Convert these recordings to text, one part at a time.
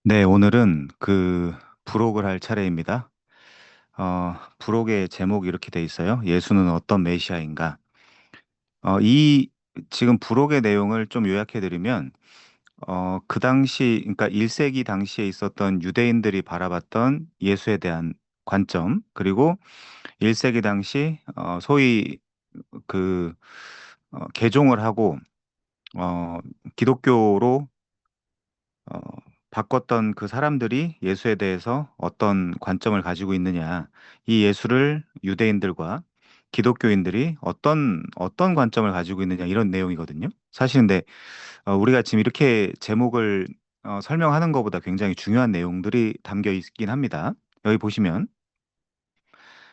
네, 오늘은 부록을 할 차례입니다. 부록의 제목이 이렇게 돼 있어요. 예수는 어떤 메시아인가? 이 지금 부록의 내용을 좀 요약해 드리면, 그 당시, 그러니까 1세기 당시에 있었던 유대인들이 바라봤던 예수에 대한 관점, 그리고 1세기 당시, 소위 그, 개종을 하고, 어, 기독교로 어, 바꿨던 그 사람들이 예수에 대해서 어떤 관점을 가지고 있느냐, 이 예수를 유대인들과 기독교인들이 어떤 관점을 가지고 있느냐 이런 내용이거든요. 사실 근데 우리가 지금 이렇게 제목을 설명하는 것보다 굉장히 중요한 내용들이 담겨 있긴 합니다. 여기 보시면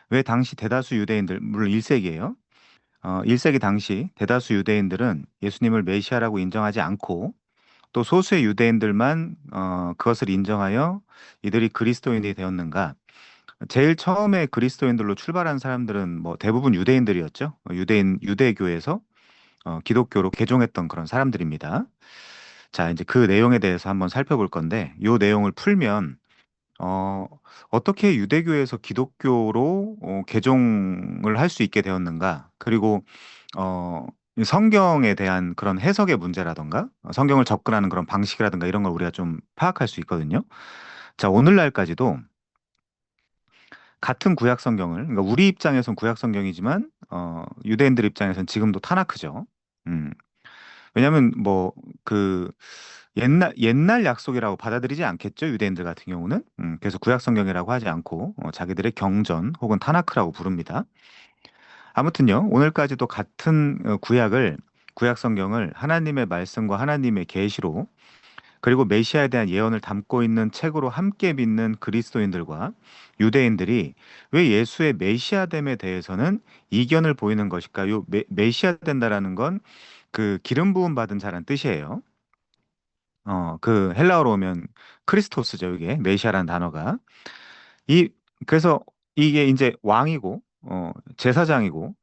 왜 당시 대다수 유대인들, 물론 1세기예요. 1세기 당시 대다수 유대인들은 예수님을 메시아라고 인정하지 않고 또 소수의 유대인들만 그것을 인정하여 이들이 그리스도인이 되었는가? 제일 처음에 그리스도인들로 출발한 사람들은 뭐 대부분 유대인들이었죠. 유대교에서 기독교로 개종했던 그런 사람들입니다. 자, 이제 그 내용에 대해서 한번 살펴볼 건데, 이 내용을 풀면 어, 어떻게 유대교에서 기독교로 개종을 할 수 있게 되었는가? 그리고 이 성경에 대한 그런 해석의 문제라던가, 성경을 접근하는 그런 방식이라든가 이런 걸 우리가 좀 파악할 수 있거든요. 자, 오늘날까지도 같은 구약 성경을, 그러니까 우리 입장에선 구약 성경이지만, 유대인들 입장에선 지금도 타나크죠. 음, 왜냐하면 뭐, 그, 옛날 약속이라고 받아들이지 않겠죠. 유대인들 같은 경우는. 그래서 구약 성경이라고 하지 않고, 자기들의 경전 혹은 타나크라고 부릅니다. 아무튼요, 오늘까지도 같은 구약 성경을 하나님의 말씀과 하나님의 계시로 그리고 메시아에 대한 예언을 담고 있는 책으로 함께 믿는 그리스도인들과 유대인들이 왜 예수의 메시아됨에 대해서는 이견을 보이는 것일까? 요 메시아 된다라는 건 그 기름 부음 받은 자란 뜻이에요. 그 헬라어로 오면 크리스토스죠, 이게 메시아라는 단어가. 이 그래서 이게 이제 왕이고 제사장이고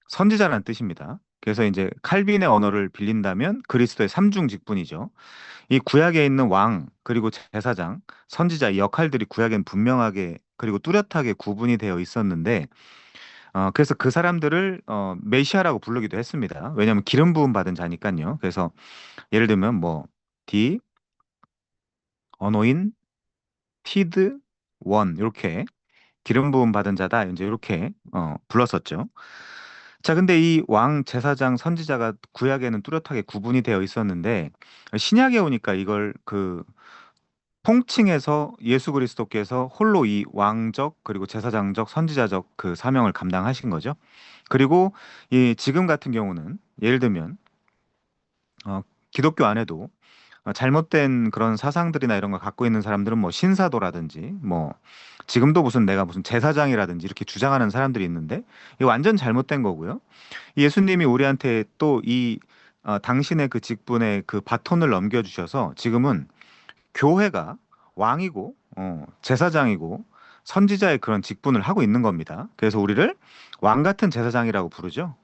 선지자라는 뜻입니다. 그래서 이제 칼빈의 언어를 빌린다면 그리스도의 삼중 직분이죠. 이 구약에 있는 왕 그리고 제사장, 선지자 이 역할들이 구약엔 분명하게 그리고 뚜렷하게 구분이 되어 있었는데 그래서 그 사람들을 메시아라고 부르기도 했습니다. 왜냐하면 기름 부음 받은 자니까요. 그래서 예를 들면 뭐 디, 어노인, 티드, 원 이렇게 기름 부음 받은 자다 이제 이렇게 불렀었죠. 자, 근데 이 왕, 제사장, 선지자가 구약에는 뚜렷하게 구분이 되어 있었는데 신약에 오니까 이걸 통칭해서 예수 그리스도께서 홀로 이 왕적 그리고 제사장적 선지자적 그 사명을 감당하신 거죠. 그리고 이 지금 같은 경우는 예를 들면 기독교 안에도 잘못된 그런 사상들이나 이런 걸 갖고 있는 사람들은 뭐 신사도라든지 뭐 지금도 무슨 내가 무슨 제사장이라든지 이렇게 주장하는 사람들이 있는데 이게 완전 잘못된 거고요. 예수님이 우리한테 또 이 당신의 그 직분의 그 바톤을 넘겨주셔서 지금은 교회가 왕이고 제사장이고 선지자의 그런 직분을 하고 있는 겁니다. 그래서 우리를 왕 같은 제사장이라고 부르죠.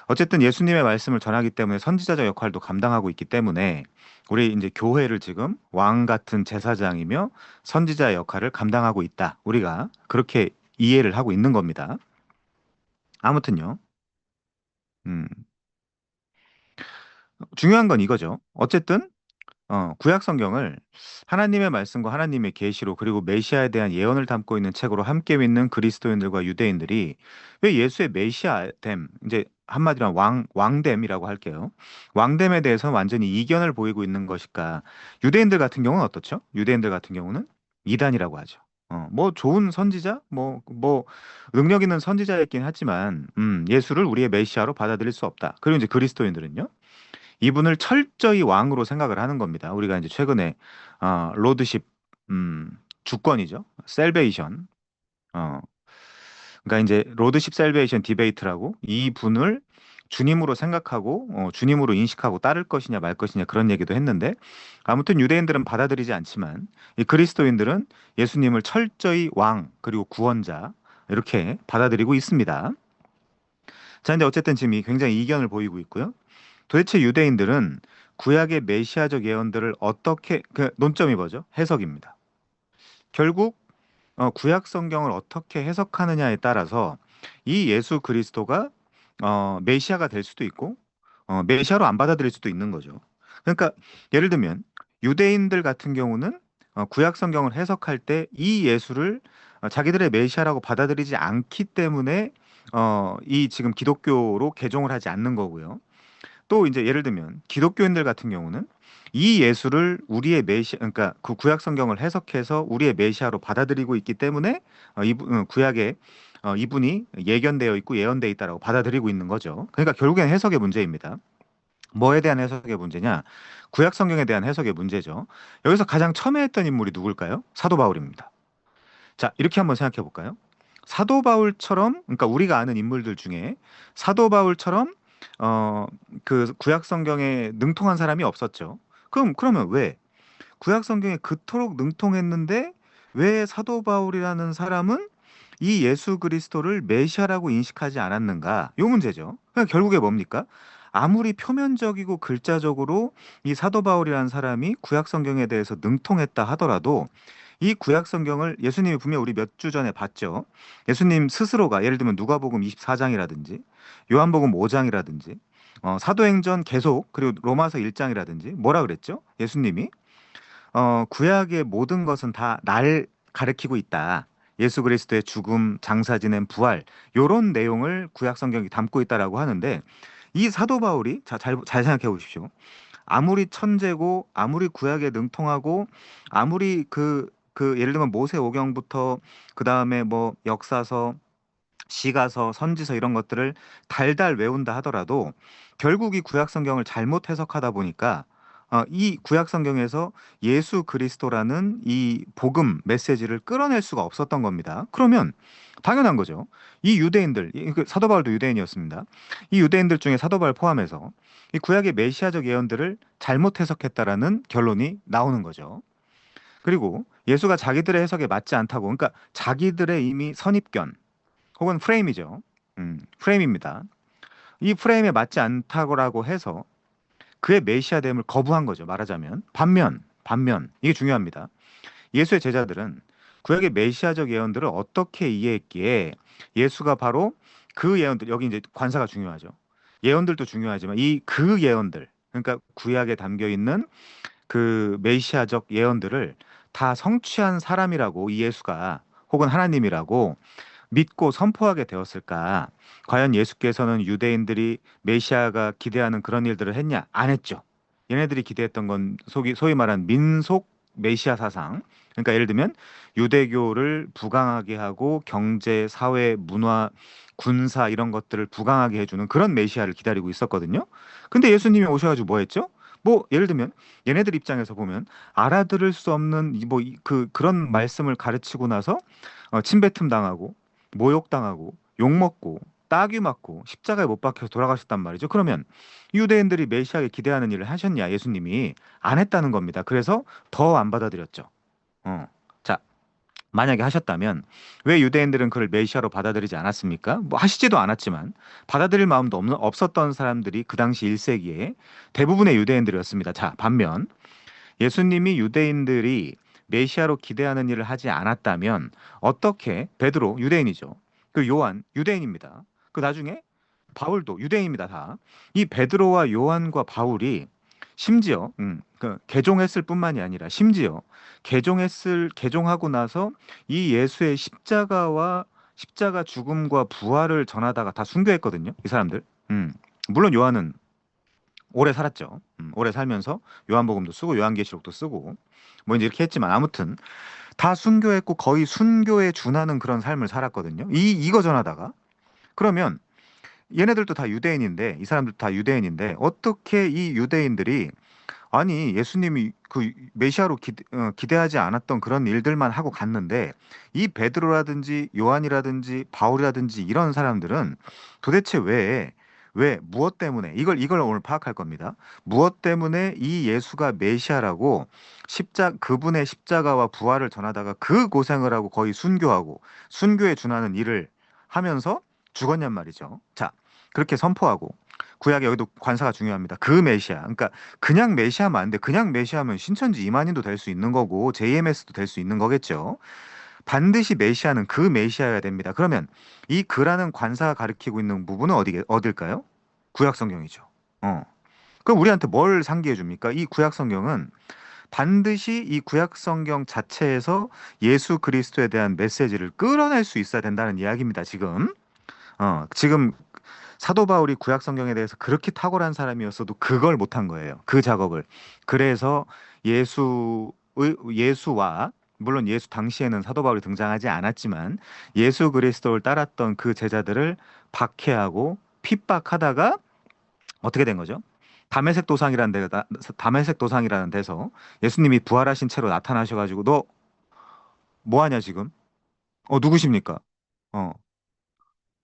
어쨌든 예수님의 말씀을 전하기 때문에 선지자적 역할도 감당하고 있기 때문에 우리 이제 교회를 지금 왕 같은 제사장이며 선지자의 역할을 감당하고 있다. 우리가 그렇게 이해를 하고 있는 겁니다. 아무튼요. 음, 중요한 건 이거죠. 어쨌든 구약 성경을 하나님의 말씀과 하나님의 계시로 그리고 메시아에 대한 예언을 담고 있는 책으로 함께 믿는 그리스도인들과 유대인들이 왜 예수의 메시아됨, 이제 한마디로 하면 왕됨이라고 할게요. 왕됨에 대해서는 완전히 이견을 보이고 있는 것일까? 유대인들 같은 경우는 어떻죠? 유대인들 같은 경우는 이단이라고 하죠. 뭐 좋은 선지자, 뭐 능력 있는 선지자였긴 하지만, 예수를 우리의 메시아로 받아들일 수 없다. 그리고 이제 그리스도인들은요? 이분을 철저히 왕으로 생각을 하는 겁니다. 우리가 이제 최근에 로드십 주권이죠. 셀베이션. 어, 그러니까 이제 로드십 셀베이션 디베이트라고 이 분을 주님으로 생각하고 주님으로 인식하고 따를 것이냐 말 것이냐 그런 얘기도 했는데 아무튼 유대인들은 받아들이지 않지만 이 그리스도인들은 예수님을 철저히 왕 그리고 구원자 이렇게 받아들이고 있습니다. 자, 근데 어쨌든 지금 굉장히 이견을 보이고 있고요. 도대체 유대인들은 구약의 메시아적 예언들을 어떻게 그 논점이 뭐죠? 해석입니다. 결국 구약 성경을 어떻게 해석하느냐에 따라서 이 예수 그리스도가 메시아가 될 수도 있고 메시아로 안 받아들일 수도 있는 거죠. 그러니까 예를 들면 유대인들 같은 경우는 구약 성경을 해석할 때 이 예수를 자기들의 메시아라고 받아들이지 않기 때문에 이 지금 기독교로 개종을 하지 않는 거고요. 또 이제 예를 들면 기독교인들 같은 경우는 이 예수를 우리의 메시아, 그러니까 그 구약 성경을 해석해서 우리의 메시아로 받아들이고 있기 때문에 구약에 이분이 예견되어 있고 예언되어 있다라고 받아들이고 있는 거죠. 그러니까 결국엔 해석의 문제입니다. 뭐에 대한 해석의 문제냐? 구약 성경에 대한 해석의 문제죠. 여기서 가장 첨예했던 인물이 누굴까요? 사도 바울입니다. 자, 이렇게 한번 생각해 볼까요? 사도 바울처럼, 그러니까 우리가 아는 인물들 중에 사도 바울처럼 어, 그 구약 성경에 능통한 사람이 없었죠. 그러면 왜 구약 성경에 그토록 능통했는데 왜 사도 바울이라는 사람은 이 예수 그리스도를 메시아라고 인식하지 않았는가? 요 문제죠. 그러니까 결국에 뭡니까? 아무리 표면적이고 글자적으로 이 사도 바울이라는 사람이 구약 성경에 대해서 능통했다 하더라도 이 구약 성경을 예수님이 분명 우리 몇 주 전에 봤죠. 예수님 스스로가 예를 들면 누가복음 24장이라든지 요한복음 5장이라든지 사도행전 계속 그리고 로마서 1장이라든지 뭐라 그랬죠? 예수님이 구약의 모든 것은 다 날 가리키고 있다. 예수 그리스도의 죽음, 장사 지낸 부활 요런 내용을 구약 성경이 담고 있다라고 하는데 이 사도 바울이 잘 생각해 보십시오. 아무리 천재고 아무리 구약에 능통하고 아무리 예를 들면 모세오경부터 그다음에 뭐 역사서 시가서, 선지서 이런 것들을 달달 외운다 하더라도 결국 이 구약 성경을 잘못 해석하다 보니까 이 구약 성경에서 예수 그리스도라는 이 복음 메시지를 끌어낼 수가 없었던 겁니다. 그러면 당연한 거죠. 이 유대인들, 그 사도 바울도 유대인이었습니다. 이 유대인들 중에 사도 바울 포함해서 이 구약의 메시아적 예언들을 잘못 해석했다라는 결론이 나오는 거죠. 그리고 예수가 자기들의 해석에 맞지 않다고, 그러니까 자기들의 이미 선입견 혹은 프레임이죠. 프레임입니다. 이 프레임에 맞지 않다고 해서 그의 메시아됨을 거부한 거죠. 말하자면 반면 이게 중요합니다. 예수의 제자들은 구약의 메시아적 예언들을 어떻게 이해했기에 예수가 바로 그 예언들 여기 이제 관사가 중요하죠. 예언들도 중요하지만 이 그 예언들 그러니까 구약에 담겨 있는 그 메시아적 예언들을 다 성취한 사람이라고 이 예수가 혹은 하나님이라고 믿고 선포하게 되었을까? 과연 예수께서는 유대인들이 메시아가 기대하는 그런 일들을 했냐? 안 했죠. 얘네들이 기대했던 건 소위 말한 민속 메시아 사상. 그러니까 예를 들면 유대교를 부강하게 하고 경제, 사회, 문화, 군사 이런 것들을 부강하게 해주는 그런 메시아를 기다리고 있었거든요. 근데 예수님이 오셔가지고 뭐 했죠? 뭐 예를 들면 얘네들 입장에서 보면 알아들을 수 없는 그런 말씀을 가르치고 나서 침뱉음 당하고 모욕당하고 욕먹고 따귀 맞고 십자가에 못 박혀서 돌아가셨단 말이죠. 그러면 유대인들이 메시아에 기대하는 일을 하셨냐? 예수님이 안 했다는 겁니다. 그래서 더 안 받아들였죠. 자, 만약에 하셨다면 왜 유대인들은 그를 메시아로 받아들이지 않았습니까? 뭐 하시지도 않았지만 받아들일 마음도 없었던 사람들이 그 당시 1세기에 대부분의 유대인들이었습니다. 자, 반면 예수님이 유대인들이 메시아로 기대하는 일을 하지 않았다면 어떻게 베드로 유대인이죠. 그 요한 유대인입니다. 그 나중에 바울도 유대인입니다. 다. 이 베드로와 요한과 바울이 심지어 그 개종했을 뿐만이 아니라 심지어 개종하고 나서 이 예수의 십자가 죽음과 부활을 전하다가 다 순교했거든요. 이 사람들. 물론 요한은 오래 살았죠. 오래 살면서 요한복음도 쓰고 요한계시록도 쓰고 뭐 이제 이렇게 했지만 아무튼 다 순교했고 거의 순교에 준하는 그런 삶을 살았거든요. 이거 전하다가 그러면 얘네들도 다 유대인인데 이 사람들도 다 유대인인데 어떻게 이 유대인들이 아니 예수님이 그 메시아로 기대하지 않았던 그런 일들만 하고 갔는데 이 베드로라든지 요한이라든지 바울이라든지 이런 사람들은 도대체 왜 무엇 때문에 이걸 오늘 파악할 겁니다. 무엇 때문에 이 예수가 메시아라고 그분의 십자가와 부활을 전하다가 그 고생을 하고 거의 순교하고 순교에 준하는 일을 하면서 죽었냔 말이죠. 자, 그렇게 선포하고 구약에 여기도 관사가 중요합니다. 그 메시아. 그러니까 그냥 메시아면 안 돼. 그냥 메시아면 신천지 이만희도 될 수 있는 거고 JMS도 될 수 있는 거겠죠. 반드시 메시아는 그 메시아여야 됩니다. 그러면 이 그라는 관사가 가리키고 있는 부분은 어딜까요? 구약 성경이죠. 어. 그럼 우리한테 뭘 상기해 줍니까? 이 구약 성경은 반드시 이 구약 성경 자체에서 예수 그리스도에 대한 메시지를 끌어낼 수 있어야 된다는 이야기입니다, 지금. 지금 사도 바울이 구약 성경에 대해서 그렇게 탁월한 사람이었어도 그걸 못한 거예요. 그 작업을. 그래서 예수와 물론 예수 당시에는 사도 바울이 등장하지 않았지만 예수 그리스도를 따랐던 그 제자들을 박해하고 핍박하다가 어떻게 된 거죠? 담에색 도상이라는 데서 예수님이 부활하신 채로 나타나셔가지고 너 뭐하냐 지금? 누구십니까? 어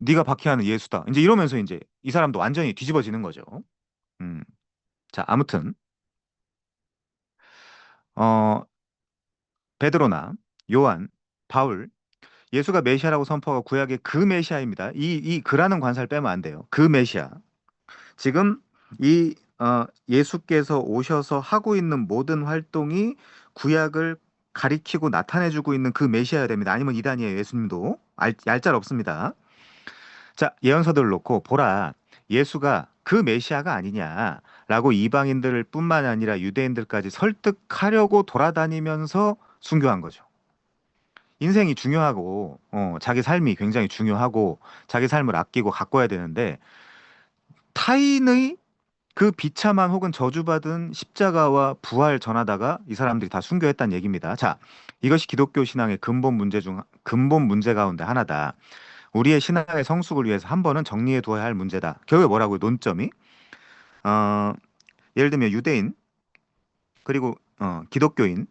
네가 박해하는 예수다. 이제 이러면서 이제 이 사람도 완전히 뒤집어지는 거죠. 음. 자, 아무튼 어 베드로나 요한, 바울, 예수가 메시아라고 선포하고 구약의 그 메시아입니다. 이 그라는 관사를 빼면 안 돼요. 그 메시아. 지금 이 예수께서 오셔서 하고 있는 모든 활동이 구약을 가리키고 나타내주고 있는 그 메시아여야 됩니다. 아니면 이단이에요. 예수님도 얄짤 없습니다. 자, 예언서들을 놓고 보라. 예수가 그 메시아가 아니냐라고 이방인들 뿐만 아니라 유대인들까지 설득하려고 돌아다니면서 순교한 거죠. 인생이 중요하고 자기 삶이 굉장히 중요하고 자기 삶을 아끼고 가꿔야 되는데 타인의 그 비참한 혹은 저주받은 십자가와 부활 전하다가 이 사람들이 다 순교했다는 얘기입니다. 자, 이것이 기독교 신앙의 근본 문제 가운데 하나다. 우리의 신앙의 성숙을 위해서 한 번은 정리해 두어야 할 문제다. 결국에 뭐라고요? 논점이 어, 예를 들면 유대인 그리고 기독교인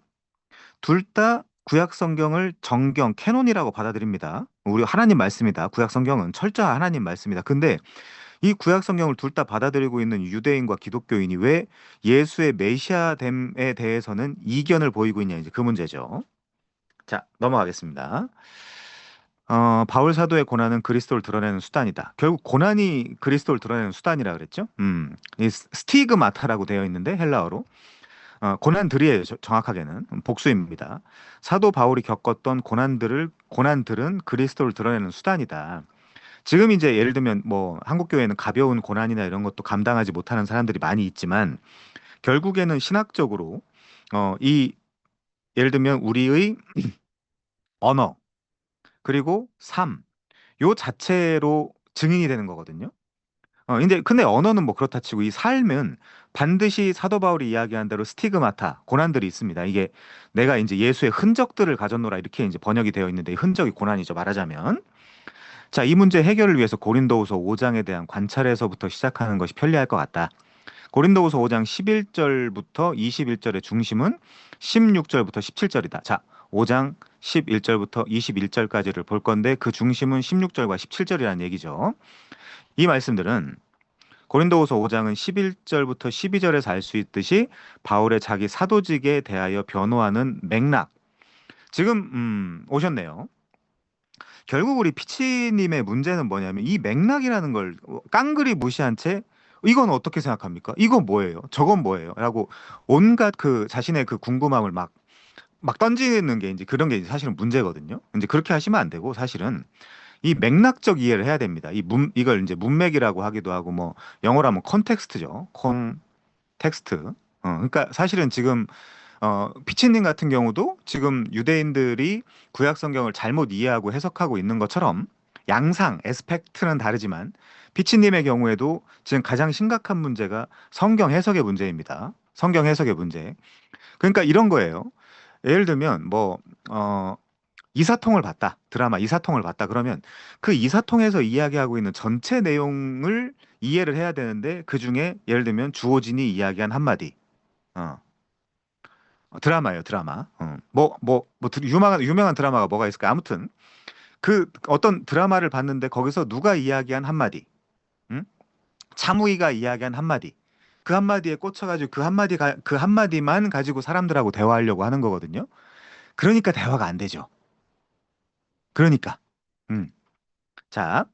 둘 다 구약 성경을 정경 캐논이라고 받아들입니다. 우리 하나님 말씀이다. 구약 성경은 철저한 하나님 말씀이다. 근데 이 구약 성경을 둘 다 받아들이고 있는 유대인과 기독교인이 왜 예수의 메시아됨에 대해서는 이견을 보이고 있냐 이제 그 문제죠. 자, 넘어가겠습니다. 바울 사도의 고난은 그리스도를 드러내는 수단이다. 결국 고난이 그리스도를 드러내는 수단이라 그랬죠. 이 스티그마타라고 되어 있는데 헬라어로 고난들이에요. 정확하게는 복수입니다. 사도 바울이 겪었던 고난들은 그리스도를 드러내는 수단이다. 지금 이제 예를 들면 뭐 한국 교회는 가벼운 고난이나 이런 것도 감당하지 못하는 사람들이 많이 있지만 결국에는 신학적으로 이 예를 들면 우리의 언어 그리고 삶 요 자체로 증인이 되는 거거든요. 근데 언어는 뭐 그렇다 치고 이 삶은 반드시 사도 바울이 이야기한 대로 스티그마타, 고난들이 있습니다. 이게 내가 이제 예수의 흔적들을 가졌노라 이렇게 이제 번역이 되어 있는데 이 흔적이 고난이죠. 말하자면. 자, 이 문제 해결을 위해서 고린도후서 5장에 대한 관찰에서부터 시작하는 것이 편리할 것 같다. 고린도후서 5장 11절부터 21절의 중심은 16절부터 17절이다. 자, 5장 11절부터 21절까지를 볼 건데 그 중심은 16절과 17절이라는 얘기죠. 이 말씀들은 고린도후서 5장은 11절부터 12절에서 알 수 있듯이 바울의 자기 사도직에 대하여 변호하는 맥락. 지금 오셨네요. 결국 우리 피치님의 문제는 뭐냐면 이 맥락이라는 걸 깡그리 무시한 채 이건 어떻게 생각합니까? 이건 뭐예요? 저건 뭐예요? 라고 온갖 그 자신의 그 궁금함을 막 던지는 게 이제 그런 게 이제 사실은 문제거든요. 이제 그렇게 하시면 안 되고 사실은 이 맥락적 이해를 해야 됩니다. 이걸 이제 문맥이라고 하기도 하고 뭐 영어로 하면 컨텍스트죠. 텍스트. 그러니까 사실은 지금 피치님 같은 경우도 지금 유대인들이 구약 성경을 잘못 이해하고 해석하고 있는 것처럼 양상, 에스펙트는 다르지만 피치님의 경우에도 지금 가장 심각한 문제가 성경 해석의 문제입니다. 성경 해석의 문제. 그러니까 이런 거예요. 예를 들면 이사통을 봤다. 드라마 이사통을 봤다. 그러면 그 이사통에서 이야기하고 있는 전체 내용을 이해를 해야 되는데 그 중에 예를 들면 주호진이 이야기한 한마디. 어, 드라마예요, 드라마. 유명한 드라마가 뭐가 있을까? 아무튼 그 어떤 드라마를 봤는데 거기서 누가 이야기한 한마디, 응? 차무희가 이야기한 한마디. 그 한마디에 꽂혀가지고 그 한마디만 가지고 사람들하고 대화하려고 하는 거거든요. 그러니까 대화가 안 되죠. 그러니까. 음. 자,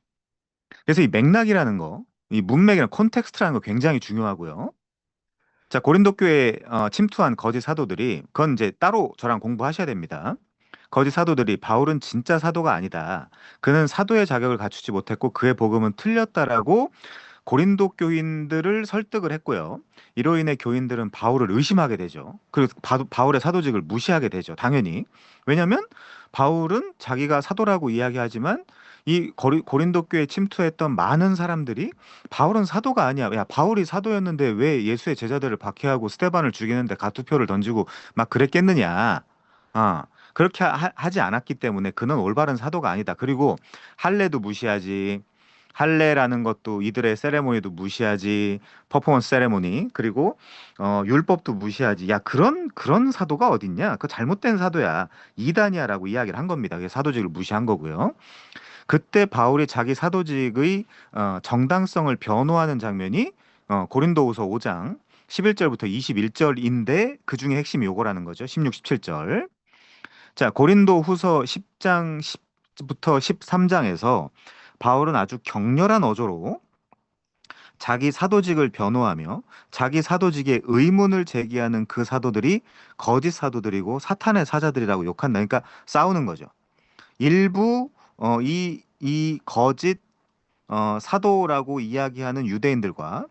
그래서 이 맥락이라는 거. 이 문맥이나 콘텍스트라는 거 굉장히 중요하고요. 자, 고린도 교회에 침투한 거짓 사도들이 그건 이제 따로 저랑 공부하셔야 됩니다. 거짓 사도들이 바울은 진짜 사도가 아니다. 그는 사도의 자격을 갖추지 못했고 그의 복음은 틀렸다라고 고린도 교인들을 설득을 했고요. 이로 인해 교인들은 바울을 의심하게 되죠. 그리고 바울의 사도직을 무시하게 되죠. 당연히. 왜냐하면 바울은 자기가 사도라고 이야기하지만 이 고린도 교회에 침투했던 많은 사람들이 바울은 사도가 아니야. 야, 바울이 사도였는데 왜 예수의 제자들을 박해하고 스테반을 죽이는데 가투표를 던지고 막 그랬겠느냐. 아, 그렇게 하지 않았기 때문에 그는 올바른 사도가 아니다. 그리고 할례도 무시하지. 할례라는 것도 이들의 세레모니도 무시하지. 퍼포먼스 세레모니. 그리고 율법도 무시하지. 야, 그런 사도가 어딨냐? 그 잘못된 사도야. 이단이야라고 이야기를 한 겁니다. 그게 사도직을 무시한 거고요. 그때 바울이 자기 사도직의 정당성을 변호하는 장면이 고린도후서 5장 11절부터 21절인데 그 중에 핵심이 요거라는 거죠. 16, 17절. 자, 고린도후서 10장 10부터 13장에서 바울은 아주 격렬한 어조로 자기 사도직을 변호하며 자기 사도직에 의문을 제기하는 그 사도들이 거짓 사도들이고 사탄의 사자들이라고 욕한다. 그러니까 싸우는 거죠. 일부 이 거짓 사도라고 이야기하는 유대인들과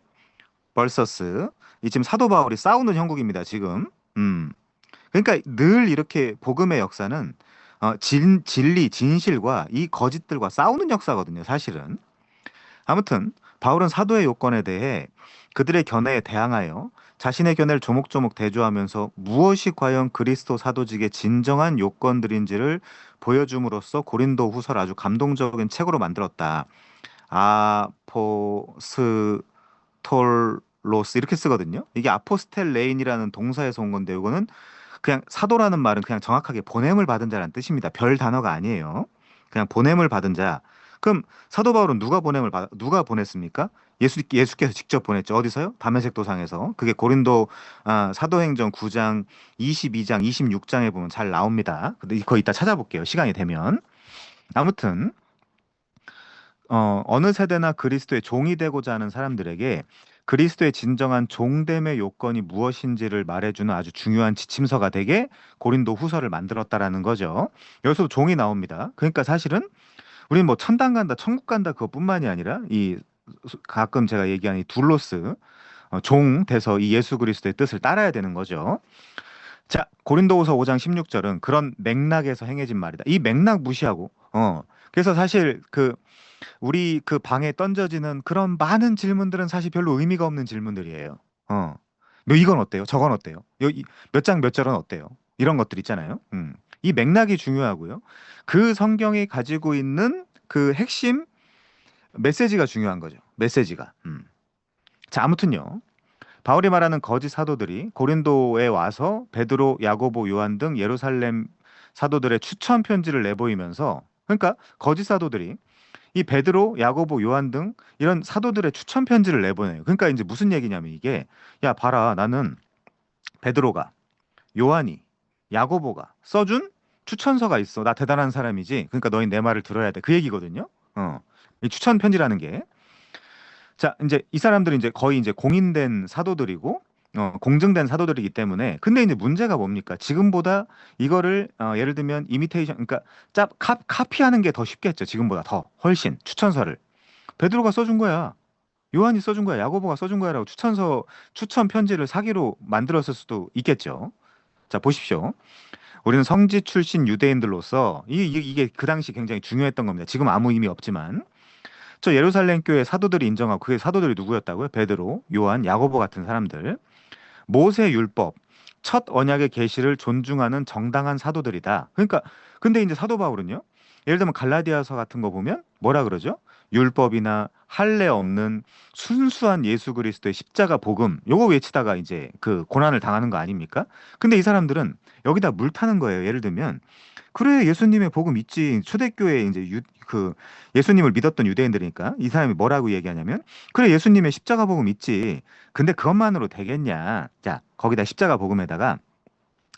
벌서스 이 지금 사도 바울이 싸우는 형국입니다. 지금. 그러니까 늘 이렇게 복음의 역사는 진리, 진실과 이 거짓들과 싸우는 역사거든요. 사실은. 아무튼 바울은 사도의 요건에 대해 그들의 견해에 대항하여 자신의 견해를 조목조목 대조하면서 무엇이 과연 그리스도 사도직의 진정한 요건들인지를 보여줌으로써 고린도 후서를 아주 감동적인 책으로 만들었다. 아포스톨로스 이렇게 쓰거든요. 이게 아포스텔레인이라는 동사에서 온 건데 이거는 그냥 사도라는 말은 그냥 정확하게 보냄을 받은 자라는 뜻입니다. 별 단어가 아니에요. 그냥 보냄을 받은 자. 그럼 사도 바울은 누가 보냈습니까? 예수께서 직접 보냈죠. 어디서요? 다메섹 도상에서. 그게 고린도 사도행전 9장, 22장, 26장에 보면 잘 나옵니다. 근데 그거 이따 찾아볼게요. 시간이 되면. 아무튼 어느 세대나 그리스도의 종이 되고자 하는 사람들에게 그리스도의 진정한 종됨의 요건이 무엇인지를 말해주는 아주 중요한 지침서가 되게 고린도 후서를 만들었다라는 거죠. 여기서도 종이 나옵니다. 그러니까 사실은 우리는 뭐 천당 간다, 천국 간다 그것뿐만이 아니라 이 가끔 제가 얘기하는 이 둘로스 종 돼서 이 예수 그리스도의 뜻을 따라야 되는 거죠. 자, 고린도후서 5장 16절은 그런 맥락에서 행해진 말이다. 이 맥락 무시하고 그래서 사실 우리 그 방에 던져지는 그런 많은 질문들은 사실 별로 의미가 없는 질문들이에요. 어. 뭐 이건 어때요? 저건 어때요? 몇 장 몇 절은 어때요? 이런 것들 있잖아요. 이 맥락이 중요하고요. 그 성경이 가지고 있는 그 핵심 메시지가 중요한 거죠. 메시지가. 자, 아무튼요. 바울이 말하는 거짓 사도들이 고린도에 와서 베드로, 야고보, 요한 등 예루살렘 사도들의 추천 편지를 내보이면서 그러니까 거짓 사도들이 이 베드로, 야고보, 요한 등 이런 사도들의 추천 편지를 내보내요. 그러니까 이제 무슨 얘기냐면 이게 야 봐라 나는 베드로가 요한이 야고보가 써준 추천서가 있어. 나 대단한 사람이지. 그러니까 너희 내 말을 들어야 돼. 그 얘기거든요. 이 추천 편지라는 게 자, 이제 이 사람들이 이제 거의 이제 공인된 사도들이고 공증된 사도들이기 때문에 근데 이제 문제가 뭡니까? 지금보다 이거를 예를 들면 이미테이션 그러니까 카피하는 게 더 쉽겠죠. 지금보다 더 훨씬 추천서를 베드로가 써준 거야. 요한이 써준 거야. 야고보가 써준 거야라고 추천 편지를 사기로 만들었을 수도 있겠죠. 자, 보십시오. 우리는 성지 출신 유대인들로서 이게 그 당시 굉장히 중요했던 겁니다. 지금 아무 의미 없지만 저 예루살렘 교회 사도들이 인정하고 그게 사도들이 누구였다고요? 베드로, 요한, 야고보 같은 사람들. 모세 율법, 첫 언약의 계시를 존중하는 정당한 사도들이다. 그러니까 근데 이제 사도 바울은요. 예를 들면 갈라디아서 같은 거 보면 뭐라 그러죠? 율법이나 할례 없는 순수한 예수 그리스도의 십자가 복음 요거 외치다가 이제 그 고난을 당하는 거 아닙니까? 근데 이 사람들은 여기다 물 타는 거예요. 예를 들면 그래 예수님의 복음 있지. 초대교회 이제 예수님을 믿었던 유대인들이니까 이 사람이 뭐라고 얘기하냐면 그래 예수님의 십자가 복음 있지. 근데 그것만으로 되겠냐? 자, 거기다 십자가 복음에다가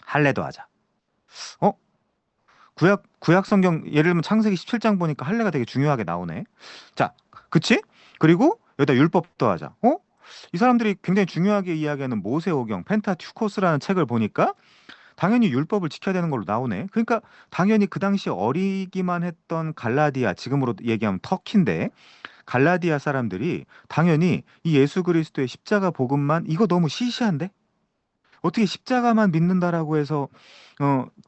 할례도 하자. 어? 구약 성경 예를 들면 창세기 17장 보니까 할례가 되게 중요하게 나오네. 자, 그치? 그리고 여기다 율법 더하자. 어? 이 사람들이 굉장히 중요하게 이야기하는 모세오경, 펜타튜코스라는 책을 보니까 당연히 율법을 지켜야 되는 걸로 나오네. 그러니까 당연히 그 당시 어리기만 했던 갈라디아, 지금으로 얘기하면 터키인데 갈라디아 사람들이 당연히 이 예수 그리스도의 십자가 복음만 이거 너무 시시한데? 어떻게 십자가만 믿는다라고 해서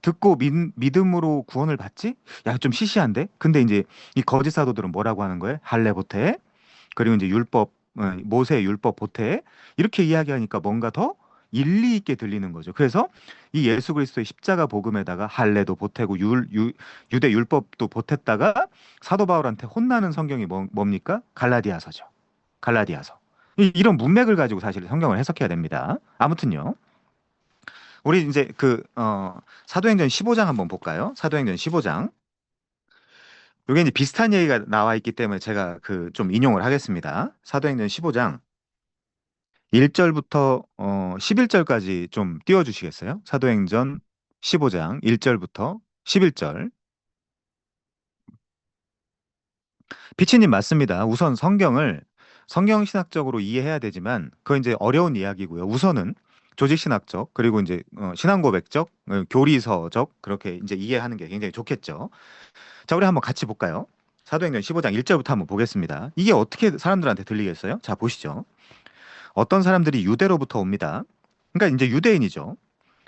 듣고 믿음으로 구원을 받지? 야, 좀 시시한데? 근데 이제 이 거짓 사도들은 뭐라고 하는 거예요? 할례 보태, 그리고 이제 율법, 모세 율법 보태 이렇게 이야기하니까 뭔가 더 일리 있게 들리는 거죠. 그래서 이 예수 그리스도의 십자가 복음에다가 할례도 보태고 유대 율법도 보탰다가 사도 바울한테 혼나는 성경이 뭡니까? 갈라디아서죠. 갈라디아서. 이런 문맥을 가지고 사실 성경을 해석해야 됩니다. 아무튼요. 우리 이제 사도행전 15장 한번 볼까요? 사도행전 15장. 이게 이제 비슷한 얘기가 나와 있기 때문에 제가 좀 인용을 하겠습니다. 사도행전 15장 1절부터 11절까지 좀 띄워 주시겠어요? 사도행전 15장 1절부터 11절. 피치님 맞습니다. 우선 성경 신학적으로 이해해야 되지만 그건 이제 어려운 이야기고요. 우선은 조직 신학적 그리고 이제 신앙 고백적, 교리서적 그렇게 이제 이해하는 게 굉장히 좋겠죠. 자, 우리 한번 같이 볼까요? 사도행전 15장 1절부터 한번 보겠습니다. 이게 어떻게 사람들한테 들리겠어요? 자, 보시죠. 어떤 사람들이 유대로부터 옵니다. 그러니까 이제 유대인이죠.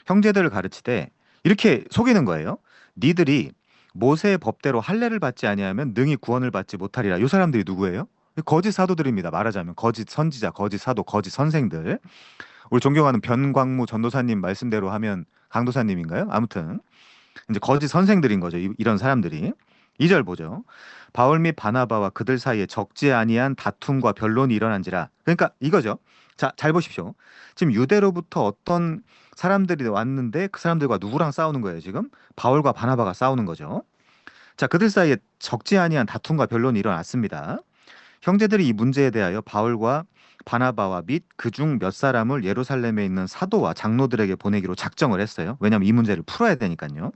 형제들을 가르치되 이렇게 속이는 거예요. 니들이 모세의 법대로 할례를 받지 아니하면 능히 구원을 받지 못하리라. 이 사람들이 누구예요? 거짓 사도들입니다. 말하자면 거짓 선지자, 거짓 사도, 거짓 선생들. 우리 존경하는 변광무 전도사님 말씀대로 하면 강도사님인가요? 아무튼 이제 거짓 선생들인 거죠. 이런 사람들이. 2절 보죠. 바울 및 바나바와 그들 사이에 적지 아니한 다툼과 변론이 일어난지라. 그러니까 이거죠. 자, 잘 보십시오. 지금 유대로부터 어떤 사람들이 왔는데 그 사람들과 누구랑 싸우는 거예요, 지금? 바울과 바나바가 싸우는 거죠. 자, 그들 사이에 적지 아니한 다툼과 변론이 일어났습니다. 형제들이 이 문제에 대하여 바울과 바나바와 및 그중 몇 사람을 예루살렘에 있는 사도와 장로들에게 보내기로 작정을 했어요. 왜냐하면 이 문제를 풀어야 되니까요.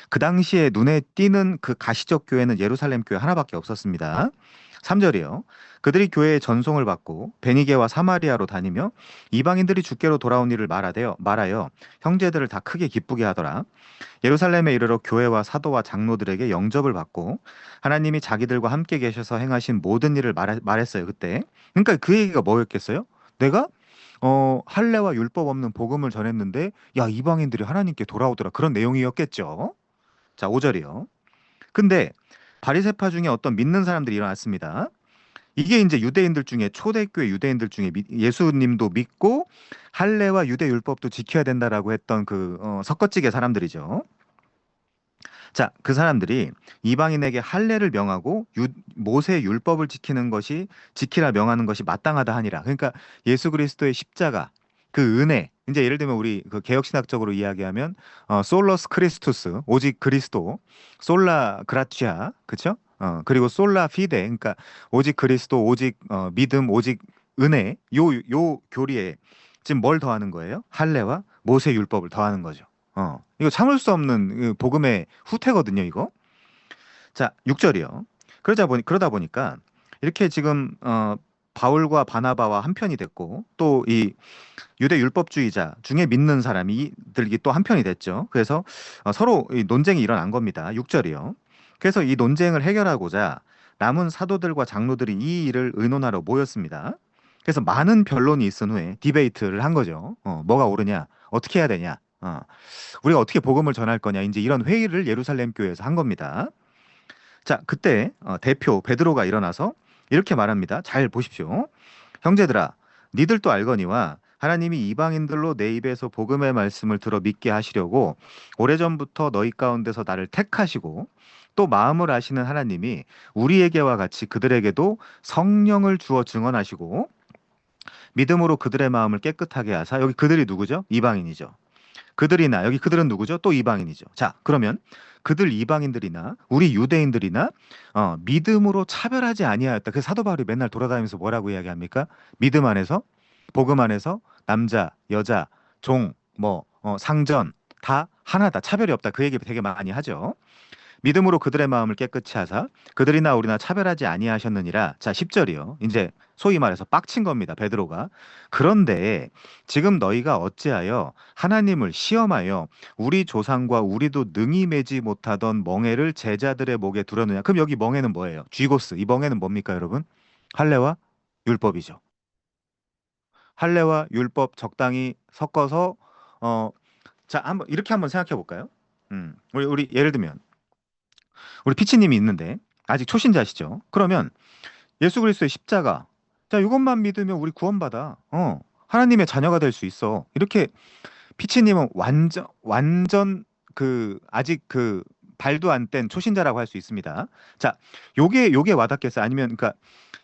그 당시에 눈에 띄는 그 가시적 교회는 예루살렘 교회 하나밖에 없었습니다. 3절이요. 그들이 교회의 전송을 받고 베니게와 사마리아로 다니며 이방인들이 주께로 돌아온 일을 말하여 형제들을 다 크게 기쁘게 하더라. 예루살렘에 이르러 교회와 사도와 장로들에게 영접을 받고 하나님이 자기들과 함께 계셔서 행하신 모든 일을 말했어요. 그때. 그러니까 그 얘기가 뭐였겠어요? 내가 할례와 율법 없는 복음을 전했는데 야, 이방인들이 하나님께 돌아오더라. 그런 내용이었겠죠. 자, 5절이요. 근데 바리새파 중에 어떤 믿는 사람들이 일어났습니다. 이게 이제 유대인들 중에 초대교회 유대인들 중에 예수님도 믿고 할례와 유대 율법도 지켜야 된다라고 했던 섞어찌개 사람들이죠. 자, 그 사람들이 이방인에게 할례를 명하고 모세 율법을 지키라 명하는 것이 마땅하다 하니라. 그러니까 예수 그리스도의 십자가, 그 은혜. 이제 예를 들면 우리 그 개혁신학적으로 이야기하면 솔러스 크리스투스, 오직 그리스도, 솔라 그라티아, 그렇죠? 그리고 솔라 피데, 그러니까 오직 그리스도, 오직 믿음, 오직 은혜. 요 교리에 지금 뭘 더하는 거예요? 할례와 모세 율법을 더하는 거죠. 이거 참을 수 없는 복음의 후퇴거든요, 이거. 자, 6절이요. 그러다 보니까 이렇게 지금 바울과 바나바와 한편이 됐고 또 이 유대 율법주의자 중에 믿는 사람이들이 또 한편이 됐죠. 그래서 서로 이 논쟁이 일어난 겁니다. 6절이요. 그래서 이 논쟁을 해결하고자 남은 사도들과 장로들이 이 일을 의논하러 모였습니다. 그래서 많은 변론이 있은 후에 디베이트를 한 거죠. 뭐가 옳으냐, 어떻게 해야 되냐, 우리가 어떻게 복음을 전할 거냐, 이제 이런 회의를 예루살렘 교회에서 한 겁니다. 자, 그때 대표 베드로가 일어나서 이렇게 말합니다. 잘 보십시오. 형제들아, 니들도 알거니와 하나님이 이방인들로 내 입에서 복음의 말씀을 들어 믿게 하시려고 오래전부터 너희 가운데서 나를 택하시고 또 마음을 아시는 하나님이 우리에게와 같이 그들에게도 성령을 주어 증언하시고 믿음으로 그들의 마음을 깨끗하게 하사. 여기 그들이 누구죠? 이방인이죠. 그들이나 여기 그들은 누구죠? 또 이방인이죠. 자, 그러면 그들 이방인들이나 우리 유대인들이나 믿음으로 차별하지 아니하였다. 그 사도 바울이 맨날 돌아다니면서 뭐라고 이야기합니까? 믿음 안에서, 복음 안에서 남자, 여자, 종, 상전 다 하나다. 차별이 없다. 그 얘기 되게 많이 하죠. 믿음으로 그들의 마음을 깨끗이 하사 그들이나 우리나 차별하지 아니하셨느니라. 자, 10절이요. 이제 소위 말해서 빡친 겁니다. 베드로가. 그런데 지금 너희가 어찌하여 하나님을 시험하여 우리 조상과 우리도 능히 매지 못하던 멍에를 제자들의 목에 두려느냐. 그럼 여기 멍에는 뭐예요? 쥐고스. 이 멍에는 뭡니까, 여러분? 할례와 율법이죠. 할례와 율법 적당히 섞어서 어, 자, 한번 이렇게 한번 생각해 볼까요? 우리 예를 들면 우리 피치님이 있는데 아직 초신자시죠? 그러면 예수 그리스도의 십자가, 자, 이것만 믿으면 우리 구원받아. 하나님의 자녀가 될 수 있어. 이렇게 피치님은 완전 아직 발도 안 뗀 초신자라고 할 수 있습니다. 자, 요게 와닿겠어요? 아니면 그러니까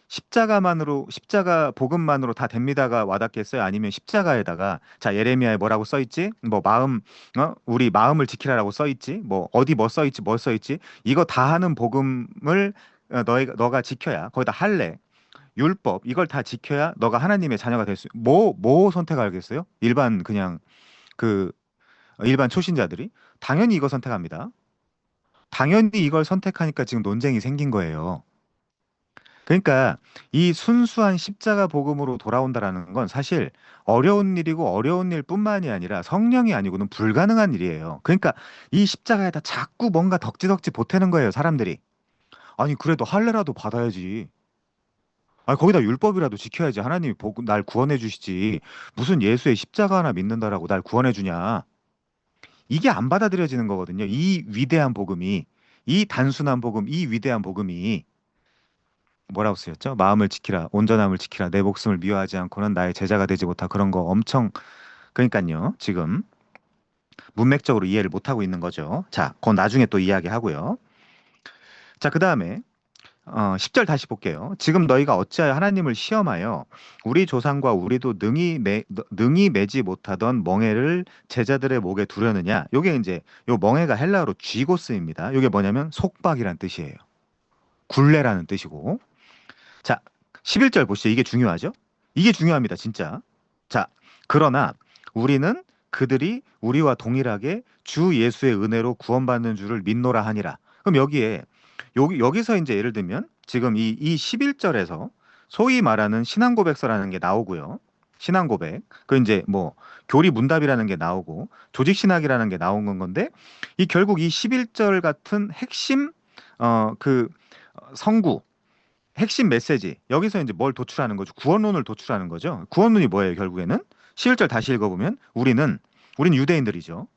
십자가 복음만으로 다 됩니다가 와닿겠어요? 아니면 십자가에다가 자, 예레미야에 뭐라고 써 있지? 뭐 우리 마음을 지키라라고 써 있지? 뭐 어디 뭐 써 있지? 뭐 써 있지? 이거 다 하는 복음을 너가 지켜야, 거기다 할례, 율법 이걸 다 지켜야 너가 하나님의 자녀가 될 수. 뭐 선택하겠어요? 그 일반 초신자들이 당연히 이거 선택합니다. 당연히 이걸 선택하니까 지금 논쟁이 생긴 거예요. 그러니까 이 순수한 십자가 복음으로 돌아온다라는 건 사실 어려운 일이고 어려운 일뿐만이 아니라 성령이 아니고는 불가능한 일이에요. 그러니까 이 십자가에다 자꾸 뭔가 덕지덕지 보태는 거예요, 사람들이. 아니, 그래도 할례라도 받아야지. 아니, 거기다 율법이라도 지켜야지. 하나님이 날 구원해 주시지. 무슨 예수의 십자가 하나 믿는다라고 날 구원해 주냐. 이게 안 받아들여지는 거거든요. 이 위대한 복음이, 이 단순한 복음, 이 위대한 복음이 뭐라고 쓰였죠? 마음을 지키라, 온전함을 지키라, 내 목숨을 미워하지 않고는 나의 제자가 되지 못하. 그런 거 엄청. 그러니까요. 지금 문맥적으로 이해를 못 하고 있는 거죠. 자, 그건 나중에 또 이야기하고요. 자, 그다음에 10절 다시 볼게요. 지금 너희가 어찌하여 하나님을 시험하여 우리 조상과 우리도 능히 매지 못하던 멍에를 제자들의 목에 두려느냐. 요게 이제 요 멍에가 헬라어로 쥐고스입니다. 요게 뭐냐면 속박이란 뜻이에요. 굴레라는 뜻이고. 자, 11절 보시죠. 이게 중요하죠? 이게 중요합니다, 진짜. 자, 그러나 우리는 그들이 우리와 동일하게 주 예수의 은혜로 구원받는 줄을 믿노라 하니라. 그럼 여기서 이제 예를 들면 지금 이 11절에서 소위 말하는 신앙 고백서라는 게 나오고요. 신앙 고백. 그 이제 뭐 교리 문답이라는 게 나오고 조직 신학이라는 게 나온 건데, 이 결국 이 11절 같은 핵심 성구, 핵심 메시지, 여기서 이제 뭘 도출하는 거죠? 구원론을 도출하는 거죠. 구원론이 뭐예요, 결국에는? 11절 다시 읽어보면 우린 유대인들이죠.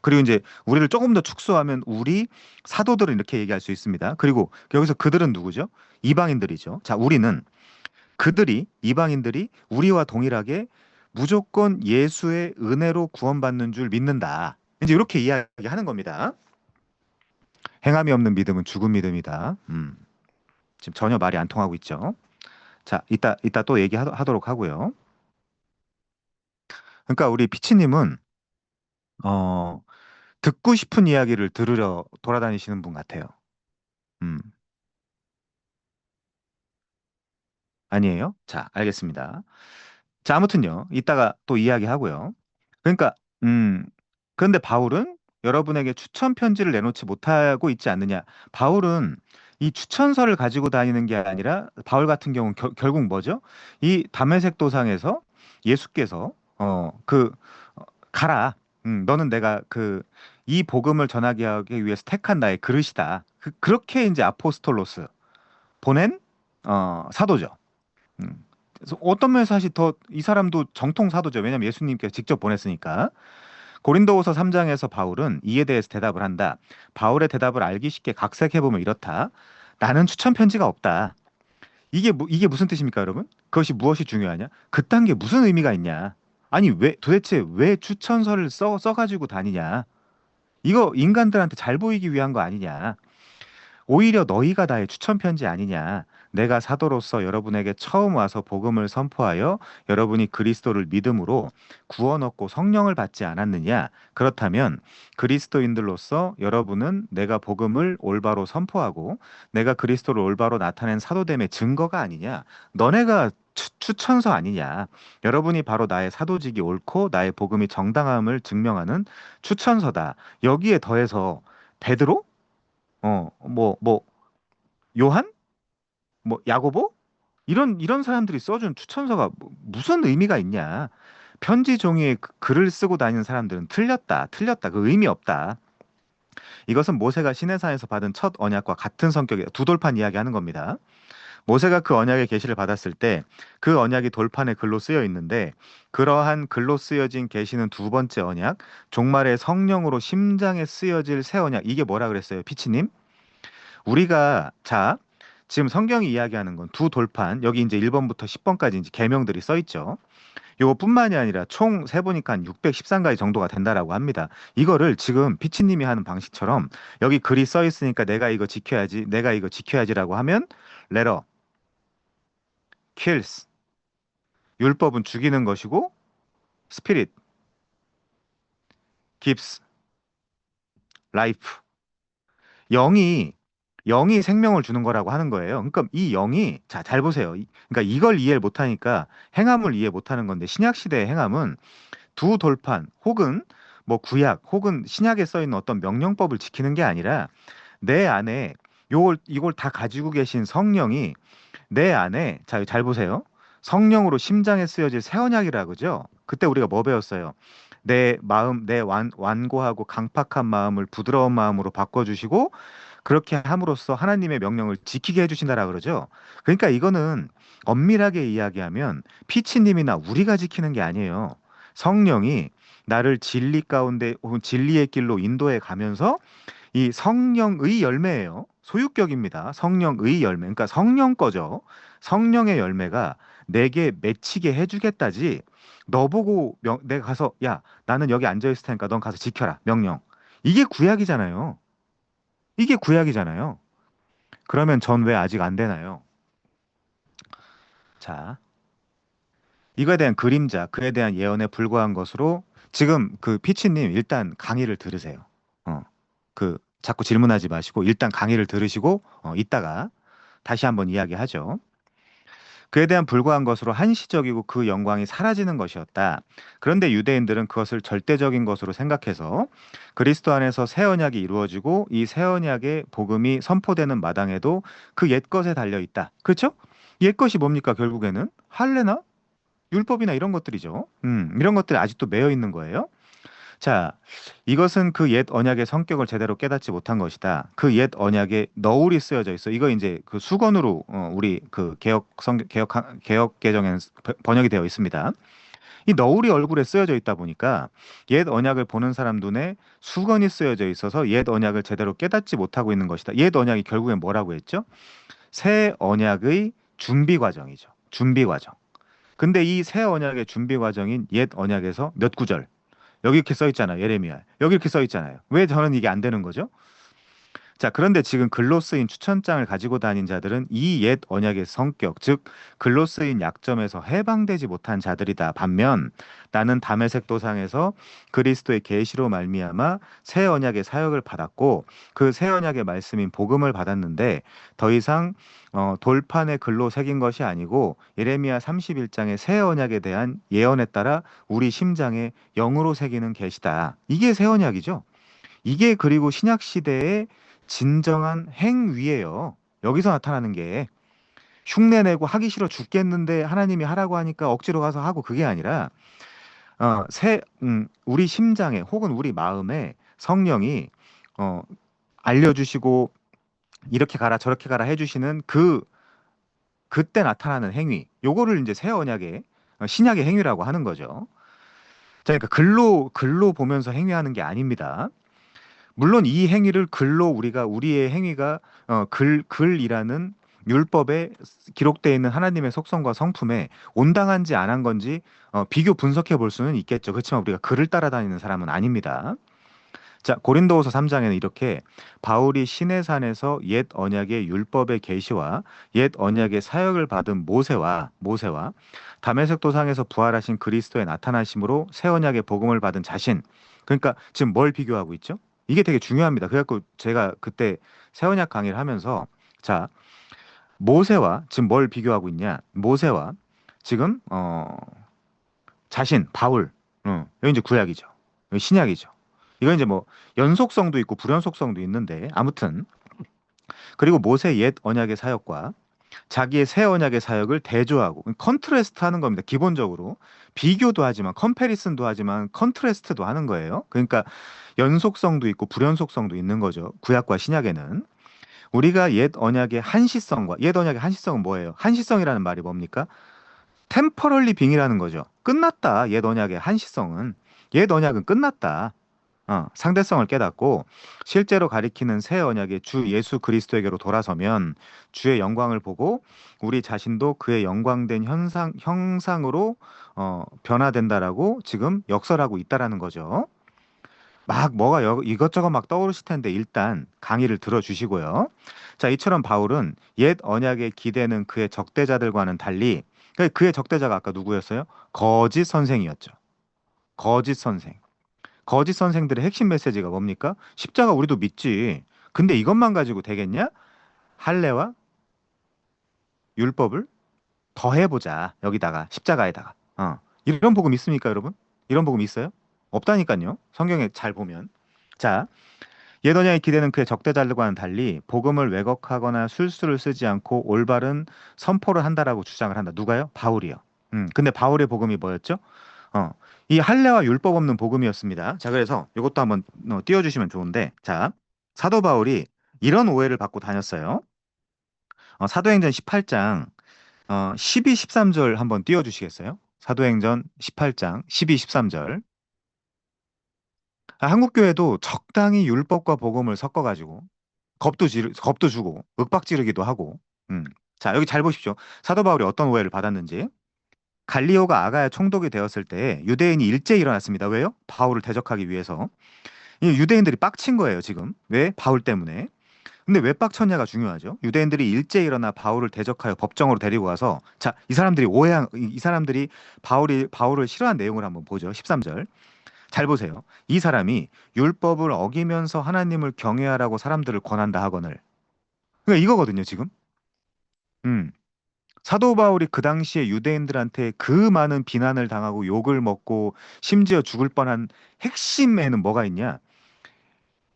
그리고 이제 우리를 조금 더 축소하면 우리 사도들은 이렇게 얘기할 수 있습니다. 그리고 여기서 그들은 누구죠? 이방인들이죠. 자, 이방인들이 우리와 동일하게 무조건 예수의 은혜로 구원받는 줄 믿는다. 이제 이렇게 이야기하는 겁니다. 행함이 없는 믿음은 죽은 믿음이다. 지금 전혀 말이 안 통하고 있죠. 자, 이따 또 얘기하도록 하고요. 그러니까 우리 피치님은 어, 듣고 싶은 이야기를 들으려 돌아다니시는 분 같아요. 음, 아니에요? 자, 알겠습니다. 자, 아무튼요. 이따가 또 이야기하고요. 그러니까 음, 그런데 바울은 여러분에게 추천 편지를 내놓지 못하고 있지 않느냐. 바울은 이 추천서를 가지고 다니는 게 아니라, 바울 같은 경우는 결국 뭐죠? 이 다메섹 도상에서 예수께서 가라. 너는 내가 이 복음을 전하게 하기 위해서 택한 나의 그릇이다. 그렇게 이제 아포스톨로스 보낸 사도죠. 음. 그래서 어떤 면에서 사실 더 이 사람도 정통 사도죠. 왜냐하면 예수님께서 직접 보냈으니까. 고린도후서 3장에서 바울은 이에 대해서 대답을 한다. 바울의 대답을 알기 쉽게 각색해 보면 이렇다. 나는 추천 편지가 없다. 이게 무슨 뜻입니까, 여러분? 그것이 무엇이 중요하냐? 그딴 게 무슨 의미가 있냐? 아니, 도대체 왜 추천서를 써가지고 다니냐? 이거 인간들한테 잘 보이기 위한 거 아니냐? 오히려 너희가 나의 추천 편지 아니냐? 내가 사도로서 여러분에게 처음 와서 복음을 선포하여 여러분이 그리스도를 믿음으로 구원 얻고 성령을 받지 않았느냐? 그렇다면 그리스도인들로서 여러분은 내가 복음을 올바로 선포하고 내가 그리스도를 올바로 나타낸 사도됨의 증거가 아니냐? 너네가 추천서 아니냐? 여러분이 바로 나의 사도직이 옳고 나의 복음이 정당함을 증명하는 추천서다. 여기에 더해서 베드로? 뭐 요한, 뭐 야고보 이런 사람들이 써준 추천서가 무슨 의미가 있냐? 편지 종이에 글을 쓰고 다니는 사람들은 틀렸다, 틀렸다. 그 의미 없다. 이것은 모세가 시내산에서 받은 첫 언약과 같은 성격의 두 돌판 이야기하는 겁니다. 모세가 그 언약의 계시를 받았을 때 그 언약이 돌판에 글로 쓰여 있는데 그러한 글로 쓰여진 계시는 두 번째 언약, 종말의 성령으로 심장에 쓰여질 새 언약. 이게 뭐라 그랬어요, 피치님? 우리가 자 지금 성경이 이야기하는 건 두 돌판 여기 이제 1번부터 10번까지 이제 계명들이 써 있죠. 요것뿐만이 아니라 총 세보니까 한 613가지 정도가 된다라고 합니다. 이거를 지금 피치님이 하는 방식처럼 여기 글이 써 있으니까 내가 이거 지켜야지, 내가 이거 지켜야지라고 하면 레러, kills, 율법은 죽이는 것이고 spirit, gives, life. 영이 영이 생명을 주는 거라고 하는 거예요. 그러니까 이 영이 자, 잘 보세요. 그러니까 이걸 이해를 못하니까 행함을 이해 못하는 건데 신약 시대의 행함은 두 돌판 혹은 뭐 구약 혹은 신약에 써 있는 어떤 명령법을 지키는 게 아니라 내 안에 요걸 이걸 다 가지고 계신 성령이 내 안에 자, 잘 보세요. 성령으로 심장에 쓰여질 새 언약이라 그죠? 그때 우리가 뭐 배웠어요? 내 마음, 내 완고하고 강팍한 마음을 부드러운 마음으로 바꿔주시고 그렇게 함으로써 하나님의 명령을 지키게 해주신다라 그러죠. 그러니까 이거는 엄밀하게 이야기하면 피치님이나 우리가 지키는 게 아니에요. 성령이 나를 진리 가운데 혹은 진리의 길로 인도해 가면서 이 성령의 열매예요. 소유격입니다. 성령의 열매. 그러니까 성령 거죠. 성령의 열매가 내게 맺히게 해주겠다지. 너 보고 내가 가서 야, 나는 여기 앉아 있을 테니까 넌 가서 지켜라. 명령. 이게 구약이잖아요. 이게 구약이잖아요. 그러면 전 왜 아직 안 되나요? 자, 이거에 대한 그림자, 그에 대한 예언에 불과한 것으로 지금 그 피치님 일단 강의를 들으세요. 그 자꾸 질문하지 마시고 일단 강의를 들으시고 이따가 다시 한번 이야기하죠. 그에 대한 불과한 것으로 한시적이고 그 영광이 사라지는 것이었다. 그런데 유대인들은 그것을 절대적인 것으로 생각해서 그리스도 안에서 새 언약이 이루어지고 이 새 언약의 복음이 선포되는 마당에도 그 옛것에 달려 있다. 그렇죠? 옛것이 뭡니까 결국에는? 할례나 율법이나 이런 것들이죠. 이런 것들이 아직도 매여 있는 거예요. 자, 이것은 그 옛 언약의 성격을 제대로 깨닫지 못한 것이다. 그 옛 언약에 너울이 쓰여져 있어. 이거 이제 그 수건으로 우리 그 개혁 개정에는 번역이 되어 있습니다. 이 너울이 얼굴에 쓰여져 있다 보니까 옛 언약을 보는 사람 눈에 수건이 쓰여져 있어서 옛 언약을 제대로 깨닫지 못하고 있는 것이다. 옛 언약이 결국엔 뭐라고 했죠? 새 언약의 준비 과정이죠. 준비 과정. 근데 이 새 언약의 준비 과정인 옛 언약에서 몇 구절 여기 이렇게 써 있잖아요. 예레미야. 여기 이렇게 써 있잖아요. 왜 저는 이게 안 되는 거죠? 자, 그런데 지금 글로 쓰인 추천장을 가지고 다닌 자들은 이 옛 언약의 성격, 즉 글로 쓰인 약점에서 해방되지 못한 자들이다. 반면 나는 다메섹 도상에서 그리스도의 계시로 말미암아 새 언약의 사역을 받았고 그 새 언약의 말씀인 복음을 받았는데 더 이상 돌판에 글로 새긴 것이 아니고 예레미야 31장의 새 언약에 대한 예언에 따라 우리 심장에 영으로 새기는 계시다. 이게 새 언약이죠. 이게 그리고 신약 시대의 진정한 행위예요. 여기서 나타나는 게 흉내내고 하기 싫어 죽겠는데 하나님이 하라고 하니까 억지로 가서 하고 그게 아니라 우리 심장에 혹은 우리 마음에 성령이 어, 알려주시고 이렇게 가라 저렇게 가라 해주시는 그때 나타나는 행위 요거를 이제 새 언약의 신약의 행위라고 하는 거죠. 자, 그러니까 글로 보면서 행위하는 게 아닙니다. 물론 이 행위를 글로 우리가 우리의 행위가 글이라는 율법에 기록되어 있는 하나님의 속성과 성품에 온당한지 안 한 건지 비교 분석해 볼 수는 있겠죠. 그렇지만 우리가 글을 따라다니는 사람은 아닙니다. 자, 고린도후서 3장에는 이렇게 바울이 시내산에서 옛 언약의 율법의 계시와 옛 언약의 사역을 받은 모세와 다메섹 도상에서 부활하신 그리스도의 나타나심으로 새 언약의 복음을 받은 자신. 그러니까 지금 뭘 비교하고 있죠? 이게 되게 중요합니다. 그래갖고 제가 그때 새 언약 강의를 하면서 자, 모세와 지금 뭘 비교하고 있냐? 모세와 지금 자신 바울. 여기 이제 구약이죠. 여기 신약이죠. 이건 이제 뭐 연속성도 있고 불연속성도 있는데 아무튼 그리고 모세 옛 언약의 사역과 자기의 새 언약의 사역을 대조하고 컨트레스트 하는 겁니다. 기본적으로 비교도 하지만 컴패리슨도 하지만 컨트레스트도 하는 거예요. 그러니까 연속성도 있고 불연속성도 있는 거죠. 구약과 신약에는 우리가 옛 언약의 한시성과 옛 언약의 한시성은 뭐예요? 한시성이라는 말이 뭡니까? 템퍼럴리 빙이라는 거죠. 끝났다. 옛 언약의 한시성은 옛 언약은 끝났다. 상대성을 깨닫고 실제로 가리키는 새 언약의 주 예수 그리스도에게로 돌아서면 주의 영광을 보고 우리 자신도 그의 영광된 형상으로 변화된다라고 지금 역설하고 있다라는 거죠. 막 뭐가 이것저것 막 떠오르실 텐데 일단 강의를 들어주시고요. 자, 이처럼 바울은 옛 언약에 기대는 그의 적대자들과는 달리 그의 적대자가 아까 누구였어요? 거짓 선생이었죠. 거짓 선생. 거짓 선생들의 핵심 메시지가 뭡니까? 십자가 우리도 믿지. 근데 이것만 가지고 되겠냐? 할례와 율법을 더해보자. 여기다가 십자가에다가. 이런 복음 있습니까, 여러분? 이런 복음 있어요? 없다니까요. 성경에 잘 보면. 자, 예더냐의 기대는 그의 적대자들과는 달리 복음을 왜곡하거나 술수를 쓰지 않고 올바른 선포를 한다라고 주장을 한다. 누가요? 바울이요. 근데 바울의 복음이 뭐였죠? 어, 이 할례와 율법 없는 복음이었습니다. 자, 그래서 이것도 한번 띄워주시면 좋은데, 자, 사도 바울이 이런 오해를 받고 다녔어요. 사도행전 18장 12, 13절 한번 띄워주시겠어요? 사도행전 18장 12, 13절. 한국 교회도 적당히 율법과 복음을 섞어가지고 겁도 주고 윽박 지르기도 하고. 음. 자, 여기 잘 보십시오. 사도 바울이 어떤 오해를 받았는지. 갈리오가 아가야 총독이 되었을 때 유대인이 일제히 일어났습니다. 왜요? 바울을 대적하기 위해서. 이 유대인들이 빡친 거예요, 지금. 왜? 바울 때문에. 근데 왜 빡쳤냐가 중요하죠. 유대인들이 일제히 일어나 바울을 대적하여 법정으로 데리고 가서 자, 이 사람들이 바울을 싫어한 내용을 한번 보죠. 13절. 잘 보세요. 이 사람이 율법을 어기면서 하나님을 경외하라고 사람들을 권한다 하거늘. 그러니까 이거거든요, 지금. 음. 사도 바울이 그 당시에 유대인들한테 그 많은 비난을 당하고 욕을 먹고 심지어 죽을 뻔한 핵심에는 뭐가 있냐?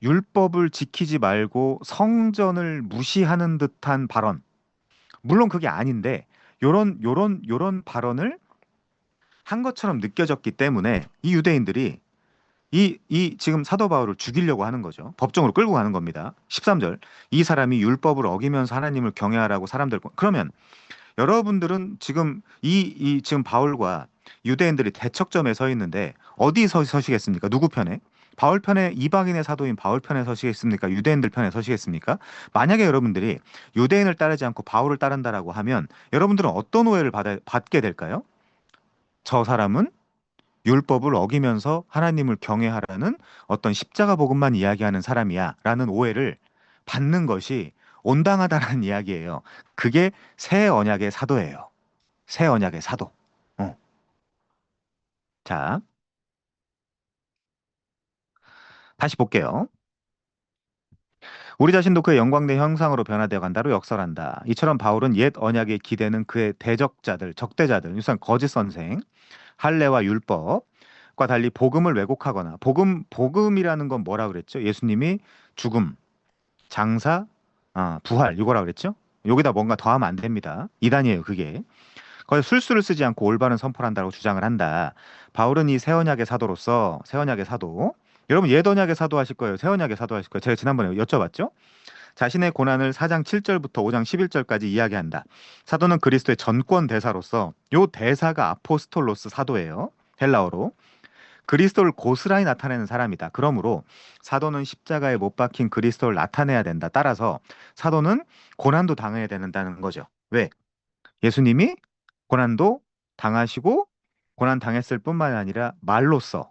율법을 지키지 말고 성전을 무시하는 듯한 발언. 물론 그게 아닌데 요런 발언을 한 것처럼 느껴졌기 때문에 이 유대인들이 이 지금 사도 바울을 죽이려고 하는 거죠. 법정으로 끌고 가는 겁니다. 13절. 이 사람이 율법을 어기면서 하나님을 경외하라고 그러면 여러분들은 지금 지금 바울과 유대인들이 대척점에 서 있는데 어디 서시겠습니까? 누구 편에? 바울 편에 이방인의 사도인 바울 편에 서시겠습니까? 유대인들 편에 서시겠습니까? 만약에 여러분들이 유대인을 따르지 않고 바울을 따른다라고 하면 여러분들은 어떤 오해를 받게 될까요? 저 사람은 율법을 어기면서 하나님을 경외하라는 어떤 십자가 복음만 이야기하는 사람이야 라는 오해를 받는 것이 온당하다는 이야기예요. 그게 새 언약의 사도예요. 새 언약의 사도. 어. 자, 다시 볼게요. 우리 자신도 그의 영광된 형상으로 변화되어 간다로 역설한다. 이처럼 바울은 옛 언약에 기대는 그의 대적자들, 적대자들, 유산 거짓 선생, 할례와 율법과 달리 복음을 왜곡하거나 복음이라는 건 뭐라 그랬죠? 예수님이 죽음, 장사, 부활 이거라 그랬죠? 여기다 뭔가 더하면 안 됩니다. 이단이에요, 그게. 거기서 술수를 쓰지 않고 올바른 선포를 한다고 주장을 한다. 바울은 이 새 언약의 사도로서 새 언약의 사도. 여러분 옛 언약의 사도 하실 거예요? 새 언약의 사도 하실 거예요? 제가 지난번에 여쭤봤죠? 자신의 고난을 4장 7절부터 5장 11절까지 이야기한다. 사도는 그리스도의 전권 대사로서 요 대사가 아포스톨로스 사도예요. 헬라어로. 그리스도를 고스란히 나타내는 사람이다. 그러므로 사도는 십자가에 못 박힌 그리스도를 나타내야 된다. 따라서 사도는 고난도 당해야 된다는 거죠. 왜? 예수님이 고난도 당하시고 고난 당했을 뿐만 아니라 말로써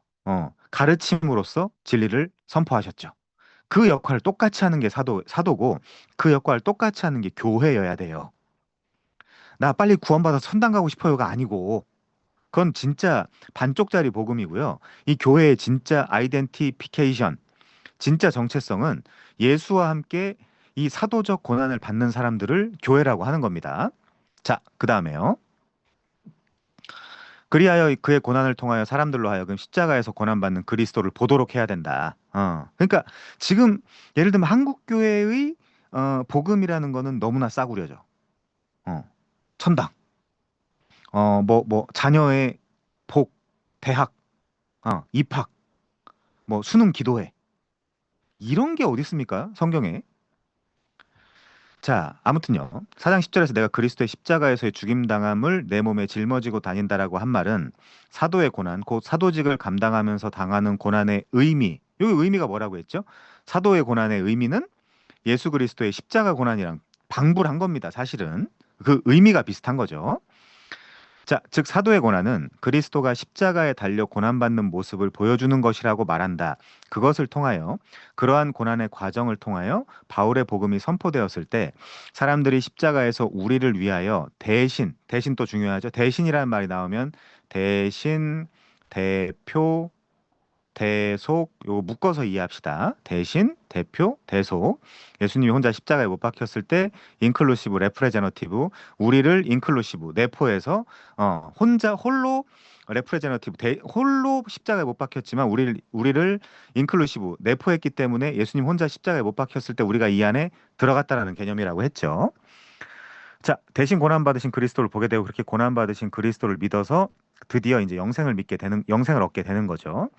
가르침으로써 진리를 선포하셨죠. 그 역할을 똑같이 하는 게 사도고 그 역할을 똑같이 하는 게 교회여야 돼요. 나 빨리 구원받아서 천당 가고 싶어요가 아니고 그건 진짜 반쪽짜리 복음이고요. 이 교회의 진짜 아이덴티피케이션, 진짜 정체성은 예수와 함께 이 사도적 고난을 받는 사람들을 교회라고 하는 겁니다. 자, 그 다음에요. 그리하여 그의 고난을 통하여 사람들로 하여금 십자가에서 고난받는 그리스도를 보도록 해야 된다. 그러니까 지금 예를 들면 한국 교회의 복음이라는 거는 너무나 싸구려져. 어, 천당, 자녀의 복, 대학, 입학, 뭐 수능 기도회 이런 게 어디 있습니까? 성경에. 자, 아무튼요. 4장 10절에서 내가 그리스도의 십자가에서의 죽임당함을 내 몸에 짊어지고 다닌다라고 한 말은 사도의 고난, 곧 사도직을 감당하면서 당하는 고난의 의미. 여기 의미가 뭐라고 했죠? 사도의 고난의 의미는 예수 그리스도의 십자가 고난이랑 방불한 겁니다. 사실은 그 의미가 비슷한 거죠. 자, 즉 사도의 고난은 그리스도가 십자가에 달려 고난받는 모습을 보여주는 것이라고 말한다. 그것을 통하여 그러한 고난의 과정을 통하여 바울의 복음이 선포되었을 때 사람들이 십자가에서 우리를 위하여 대신 또 중요하죠. 대신이라는 말이 나오면 대신, 대표, 대속 요거 묶어서 이해합시다. 대신, 대표, 대속. 예수님이 혼자 십자가에 못 박혔을 때 인클루시브, 레프레제너티브, 우리를 인클루시브, 내포해서 혼자 홀로 레프레제너티브, 홀로 십자가에 못 박혔지만 우리를 인클루시브, 내포했기 때문에 예수님 혼자 십자가에 못 박혔을 때 우리가 이 안에 들어갔다라는 개념이라고 했죠. 자, 대신 고난 받으신 그리스도를 보게 되고 그렇게 고난 받으신 그리스도를 믿어서 드디어 이제 영생을 얻게 되는 거죠.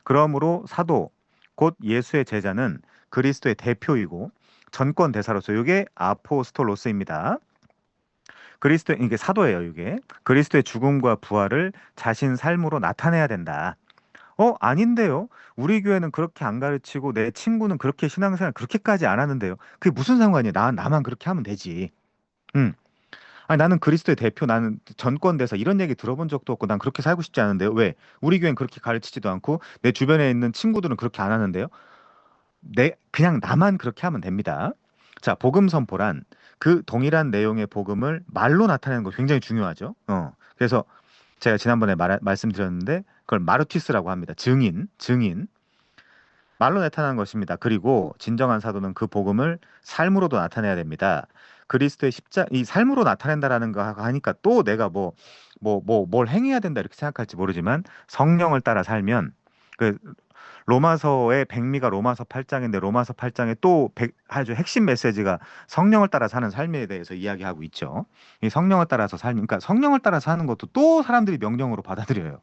그러므로 사도 곧 예수의 제자는 그리스도의 대표이고 전권 대사로서 이게 아포스톨로스입니다. 이게 사도예요, 이게. 그리스도의 죽음과 부활을 자신 삶으로 나타내야 된다. 아닌데요. 우리 교회는 그렇게 안 가르치고 내 친구는 그렇게 신앙생활 그렇게까지 안 하는데요. 그게 무슨 상관이야? 나만 그렇게 하면 되지. 응. 아니 나는 그리스도의 대표 나는 전권대사 이런 얘기 들어본 적도 없고 난 그렇게 살고 싶지 않은데요. 왜? 우리 교회는 그렇게 가르치지도 않고 내 주변에 있는 친구들은 그렇게 안 하는데요. 그냥 나만 그렇게 하면 됩니다. 자, 복음 선포란 그 동일한 내용의 복음을 말로 나타내는 거 굉장히 중요하죠. 그래서 제가 지난번에 말씀드렸는데 그걸 마르티스라고 합니다. 증인. 말로 나타나는 것입니다. 그리고 진정한 사도는 그 복음을 삶으로도 나타내야 됩니다. 그리스도의 이 삶으로 나타낸다라는 거 하니까 또 내가 뭘 행해야 된다 이렇게 생각할지 모르지만 성령을 따라 살면 그 로마서의 백미가 로마서 8장인데 로마서 8장에 또 아주 핵심 메시지가 성령을 따라 사는 삶에 대해서 이야기하고 있죠. 이 성령을 따라서 그러니까 성령을 따라 사는 것도 또 사람들이 명령으로 받아들여요.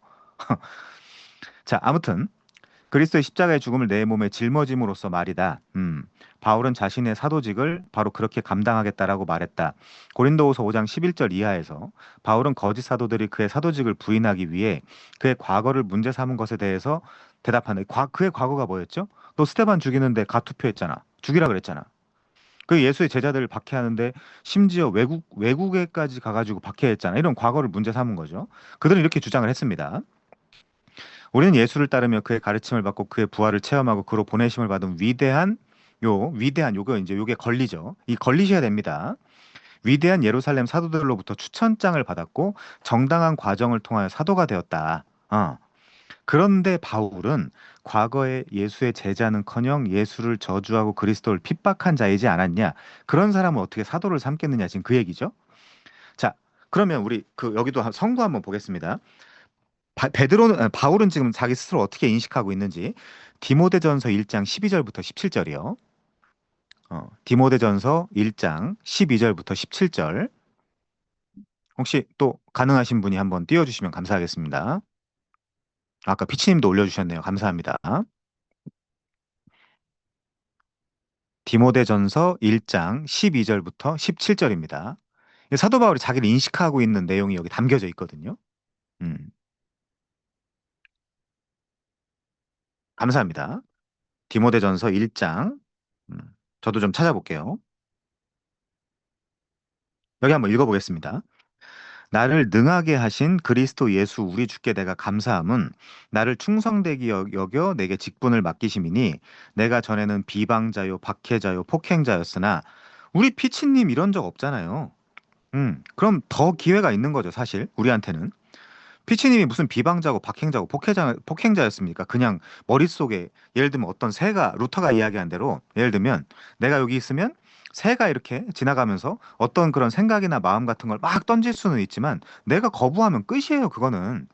자, 아무튼 그리스도의 십자가의 죽음을 내 몸에 짊어짐으로써 말이다. 바울은 자신의 사도직을 바로 그렇게 감당하겠다라고 말했다. 고린도후서 5장 11절 이하에서 바울은 거짓 사도들이 그의 사도직을 부인하기 위해 그의 과거를 문제 삼은 것에 대해서 대답하는 그의 과거가 뭐였죠? 너 스테반 죽이는데 가투표했잖아. 죽이라 그랬잖아. 그 예수의 제자들을 박해하는데 심지어 외국에까지 가가지고 박해했잖아. 이런 과거를 문제 삼은 거죠. 그들은 이렇게 주장을 했습니다. 우리는 예수를 따르며 그의 가르침을 받고 그의 부활을 체험하고 그로 보내심을 받은 위대한 요게 걸리죠. 이 걸리셔야 됩니다. 위대한 예루살렘 사도들로부터 추천장을 받았고 정당한 과정을 통하여 사도가 되었다. 그런데 바울은 과거에 예수의 제자는커녕 예수를 저주하고 그리스도를 핍박한 자이지 않았냐? 그런 사람은 어떻게 사도를 삼겠느냐? 지금 그 얘기죠. 자, 그러면 우리 여기도 성도 한번 보겠습니다. 바울은 지금 자기 스스로 어떻게 인식하고 있는지 디모데전서 1장 12절부터 17절이요. 디모데전서 1장 12절부터 17절. 혹시 또 가능하신 분이 한번 띄워주시면 감사하겠습니다. 아까 피치님도 올려주셨네요. 감사합니다. 디모데전서 1장 12절부터 17절입니다. 사도 바울이 자기를 인식하고 있는 내용이 여기 담겨져 있거든요. 음, 감사합니다. 디모데전서 1장. 음, 저도 좀 찾아볼게요. 여기 한번 읽어보겠습니다. 나를 능하게 하신 그리스도 예수 우리 주께 내가 감사함은 나를 충성되게 여겨 내게 직분을 맡기심이니 내가 전에는 비방자요 박해자요 폭행자였으나 우리 피치님 이런 적 없잖아요. 그럼 더 기회가 있는 거죠, 사실 우리한테는. 피치님이 무슨 비방자고 박행자고 폭행자였습니까? 그냥 머릿속에 예를 들면 어떤 새가 루터가 이야기한 대로 예를 들면 내가 여기 있으면 새가 이렇게 지나가면서 어떤 그런 생각이나 마음 같은 걸 막 던질 수는 있지만 내가 거부하면 끝이에요, 그거는.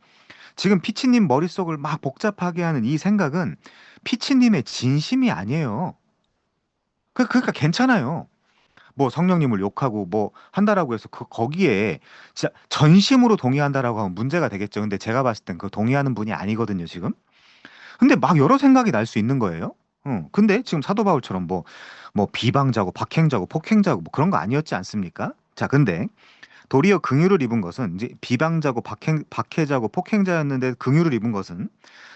지금 피치님 머릿속을 막 복잡하게 하는 이 생각은 피치님의 진심이 아니에요. 그러니까 괜찮아요. 뭐 성령님을 욕하고 뭐 한다라고 해서 거기에 진짜 전심으로 동의한다라고 하면 문제가 되겠죠. 근데 제가 봤을 땐 그 동의하는 분이 아니거든요, 지금. 근데 막 여러 생각이 날 수 있는 거예요. 근데 지금 사도 바울처럼 뭐 비방자고 박행자고 폭행자고 뭐 그런 거 아니었지 않습니까? 자, 근데 도리어 긍휼을 입은 것은 이제 비방자고 박해자고 폭행자였는데 긍휼을 입은 것은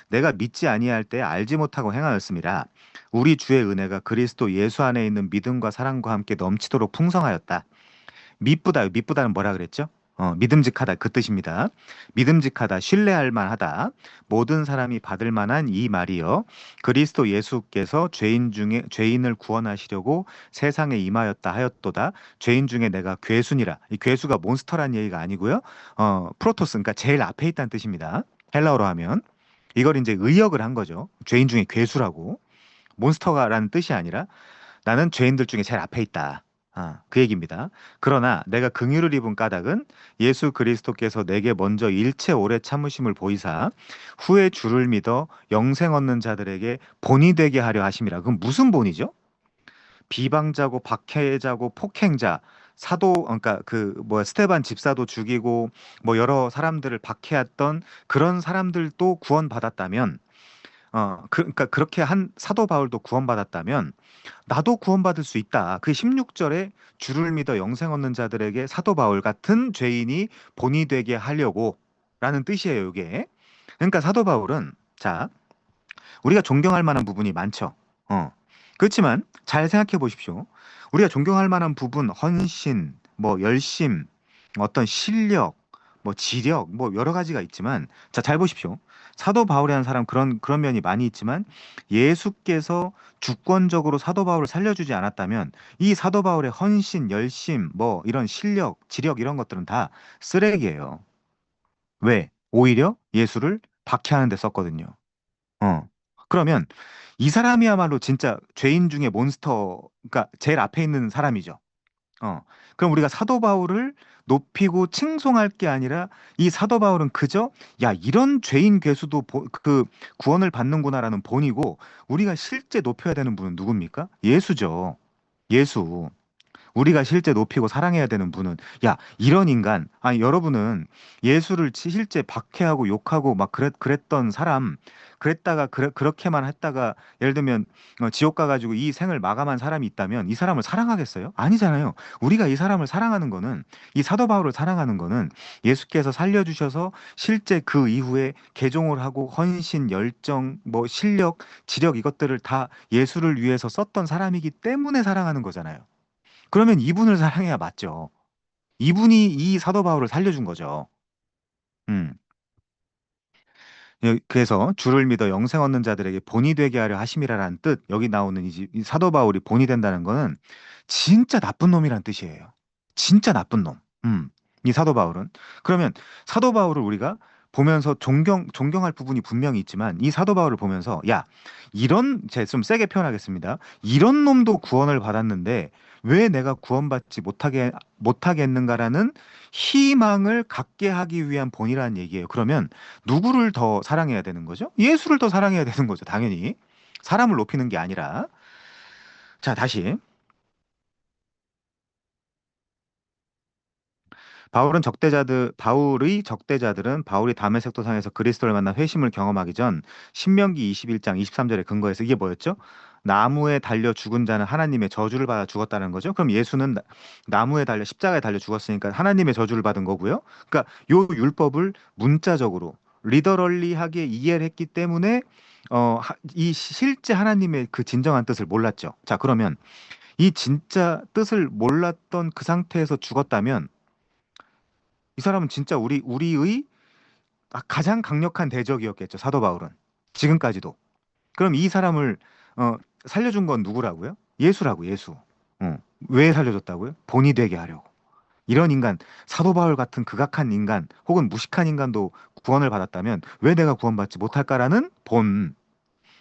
내가 믿지 아니할 때 알지 못하고 행하였음이라 우리 주의 은혜가 그리스도 예수 안에 있는 믿음과 사랑과 함께 넘치도록 풍성하였다. 미쁘다. 미쁘다는 뭐라 그랬죠? 믿음직하다 그 뜻입니다. 믿음직하다, 신뢰할 만하다. 모든 사람이 받을 만한 이 말이요. 그리스도 예수께서 죄인 중에 죄인을 구원하시려고 세상에 임하였다 하였도다. 죄인 중에 내가 괴순이라. 이 괴수가 몬스터란 얘기가 아니고요. 프로토스, 그러니까 제일 앞에 있다는 뜻입니다. 헬라어로 하면 이걸 이제 의역을 한 거죠. 죄인 중에 괴수라고. 몬스터가라는 뜻이 아니라 나는 죄인들 중에 제일 앞에 있다. 그 얘기입니다. 그러나 내가 긍휼을 입은 까닭은 예수 그리스도께서 내게 먼저 일체 오래 참으심을 보이사 후에 주를 믿어 영생 얻는 자들에게 본이 되게 하려 하심이라. 그럼 무슨 본이죠? 비방자고 박해자고 폭행자 사도, 그러니까 그 뭐 스테반 집사도 죽이고 뭐 여러 사람들을 박해했던 그런 사람들도 구원받았다면, 그러니까 그렇게 한 사도 바울도 구원받았다면 나도 구원받을 수 있다. 그 16절에 주를 믿어 영생 얻는 자들에게 사도 바울 같은 죄인이 본이 되게 하려고 라는 뜻이에요, 이게. 그러니까 사도 바울은, 자, 우리가 존경할 만한 부분이 많죠. 그렇지만 잘 생각해 보십시오. 우리가 존경할 만한 부분, 헌신, 뭐 열심, 어떤 실력, 뭐 지력, 뭐 여러 가지가 있지만, 자, 잘 보십시오. 사도 바울이라는 사람 그런 면이 많이 있지만 예수께서 주권적으로 사도 바울을 살려주지 않았다면 이 사도 바울의 헌신, 열심, 뭐 이런 실력, 지력 이런 것들은 다 쓰레기예요. 왜? 오히려 예수를 박해하는 데 썼거든요. 어. 그러면 이 사람이야말로 진짜 죄인 중에 몬스터, 그러니까 제일 앞에 있는 사람이죠. 어. 그럼 우리가 사도 바울을 높이고 칭송할 게 아니라 이 사도 바울은 그저 야, 이런 죄인 괴수도 그 구원을 받는구나라는 본이고 우리가 실제 높여야 되는 분은 누굽니까? 예수죠. 예수. 우리가 실제 높이고 사랑해야 되는 분은 야, 이런 인간, 아니 여러분은 예수를 실제 박해하고 욕하고 막 그랬던 사람, 그랬다가 그렇게만 했다가 예를 들면 지옥 가가지고 이 생을 마감한 사람이 있다면 이 사람을 사랑하겠어요? 아니잖아요. 우리가 이 사람을 사랑하는 거는, 이 사도 바울을 사랑하는 거는 예수께서 살려주셔서 실제 그 이후에 개종을 하고 헌신, 열정, 뭐 실력, 지력 이것들을 다 예수를 위해서 썼던 사람이기 때문에 사랑하는 거잖아요. 그러면 이분을 사랑해야 맞죠. 이분이 이 사도 바울을 살려준 거죠. 음. 그래서 주를 믿어 영생 얻는 자들에게 본이 되게 하려 하심이라는 뜻, 여기 나오는 이 사도 바울이 본이 된다는 거는 진짜 나쁜 놈이란 뜻이에요. 진짜 나쁜 놈. 이 사도 바울은. 그러면 사도 바울을 우리가 보면서 존경할 부분이 분명히 있지만 이 사도 바울을 보면서 야, 제가 좀 세게 표현하겠습니다. 이런 놈도 구원을 받았는데 왜 내가 구원받지 못하겠는가라는 희망을 갖게 하기 위한 본이라는 얘기예요. 그러면 누구를 더 사랑해야 되는 거죠? 예수를 더 사랑해야 되는 거죠, 당연히. 사람을 높이는 게 아니라. 자, 다시. 바울의 적대자들은 바울이 다메섹 도상에서 그리스도를 만나 회심을 경험하기 전 신명기 21장 23절에 근거해서 이게 뭐였죠? 나무에 달려 죽은 자는 하나님의 저주를 받아 죽었다는 거죠. 그럼 예수는 나무에 달려 십자가에 달려 죽었으니까 하나님의 저주를 받은 거고요. 그러니까 요 율법을 문자적으로 리더럴리하게 이해를 했기 때문에 이 실제 하나님의 그 진정한 뜻을 몰랐죠. 자, 그러면 이 진짜 뜻을 몰랐던 그 상태에서 죽었다면 이 사람은 진짜 우리의 가장 강력한 대적이었겠죠. 사도 바울은 지금까지도. 그럼 이 사람을 어, 살려준 건 누구라고요? 예수라고, 예수. 왜 살려줬다고요? 본이 되게 하려고. 이런 인간, 사도 바울 같은 극악한 인간 혹은 무식한 인간도 구원을 받았다면 왜 내가 구원받지 못할까라는 본.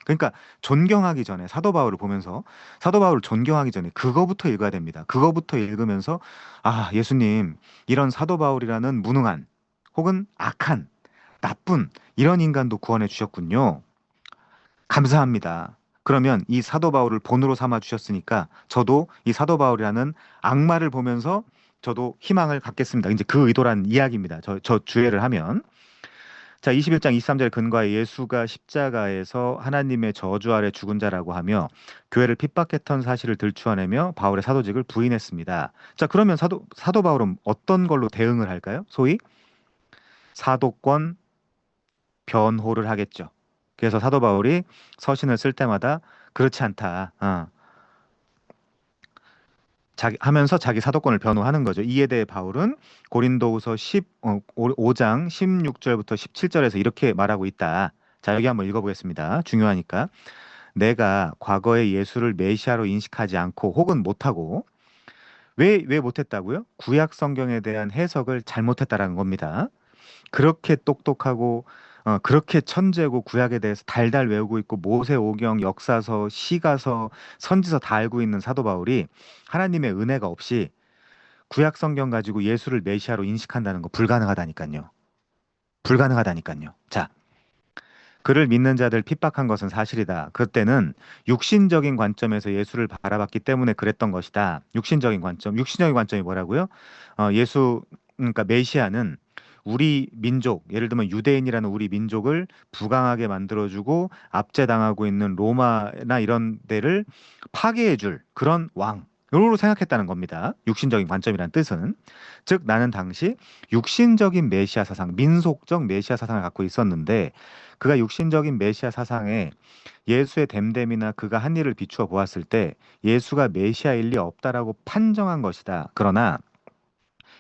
그러니까 존경하기 전에 사도 바울을 보면서 사도 바울을 존경하기 전에 그거부터 읽어야 됩니다. 그거부터 읽으면서 아, 예수님, 이런 사도 바울이라는 무능한 혹은 악한 나쁜 이런 인간도 구원해 주셨군요. 감사합니다. 그러면 이 사도 바울을 본으로 삼아 주셨으니까 저도 이 사도 바울이라는 악마를 보면서 저도 희망을 갖겠습니다. 이제 그 의도란 이야기입니다. 저 주해를 하면. 자, 21장 23절 근거에 예수가 십자가에서 하나님의 저주 아래 죽은 자라고 하며 교회를 핍박했던 사실을 들추어내며 바울의 사도직을 부인했습니다. 자, 그러면 사도 바울은 어떤 걸로 대응을 할까요? 소위 사도권 변호를 하겠죠. 그래서 사도 바울이 서신을 쓸 때마다 그렇지 않다. 하면서 자기 사도권을 변호하는 거죠. 이에 대해 바울은 고린도후서 5장 16절부터 17절에서 이렇게 말하고 있다. 자, 여기 한번 읽어보겠습니다. 중요하니까. 내가 과거에 예수를 메시아로 인식하지 않고 혹은 못하고 왜 못했다고요? 구약 성경에 대한 해석을 잘못했다라는 겁니다. 그렇게 똑똑하고 그렇게 천재고 구약에 대해서 달달 외우고 있고 모세오경, 역사서, 시가서, 선지서 다 알고 있는 사도 바울이 하나님의 은혜가 없이 구약 성경 가지고 예수를 메시아로 인식한다는 거 불가능하다니까요. 불가능하다니까요. 자, 그를 믿는 자들 핍박한 것은 사실이다. 그때는 육신적인 관점에서 예수를 바라봤기 때문에 그랬던 것이다. 육신적인 관점. 육신적인 관점이 뭐라고요? 그러니까 메시아는 우리 민족, 예를 들면 유대인이라는 우리 민족을 부강하게 만들어주고 압제당하고 있는 로마나 이런 데를 파괴해줄 그런 왕. 으로 생각했다는 겁니다. 육신적인 관점이란 뜻은. 즉, 나는 당시 육신적인 메시아 사상, 민속적 메시아 사상을 갖고 있었는데 그가 육신적인 메시아 사상에 예수의 됨됨이나 그가 한 일을 비추어 보았을 때 예수가 메시아일 리 없다라고 판정한 것이다. 그러나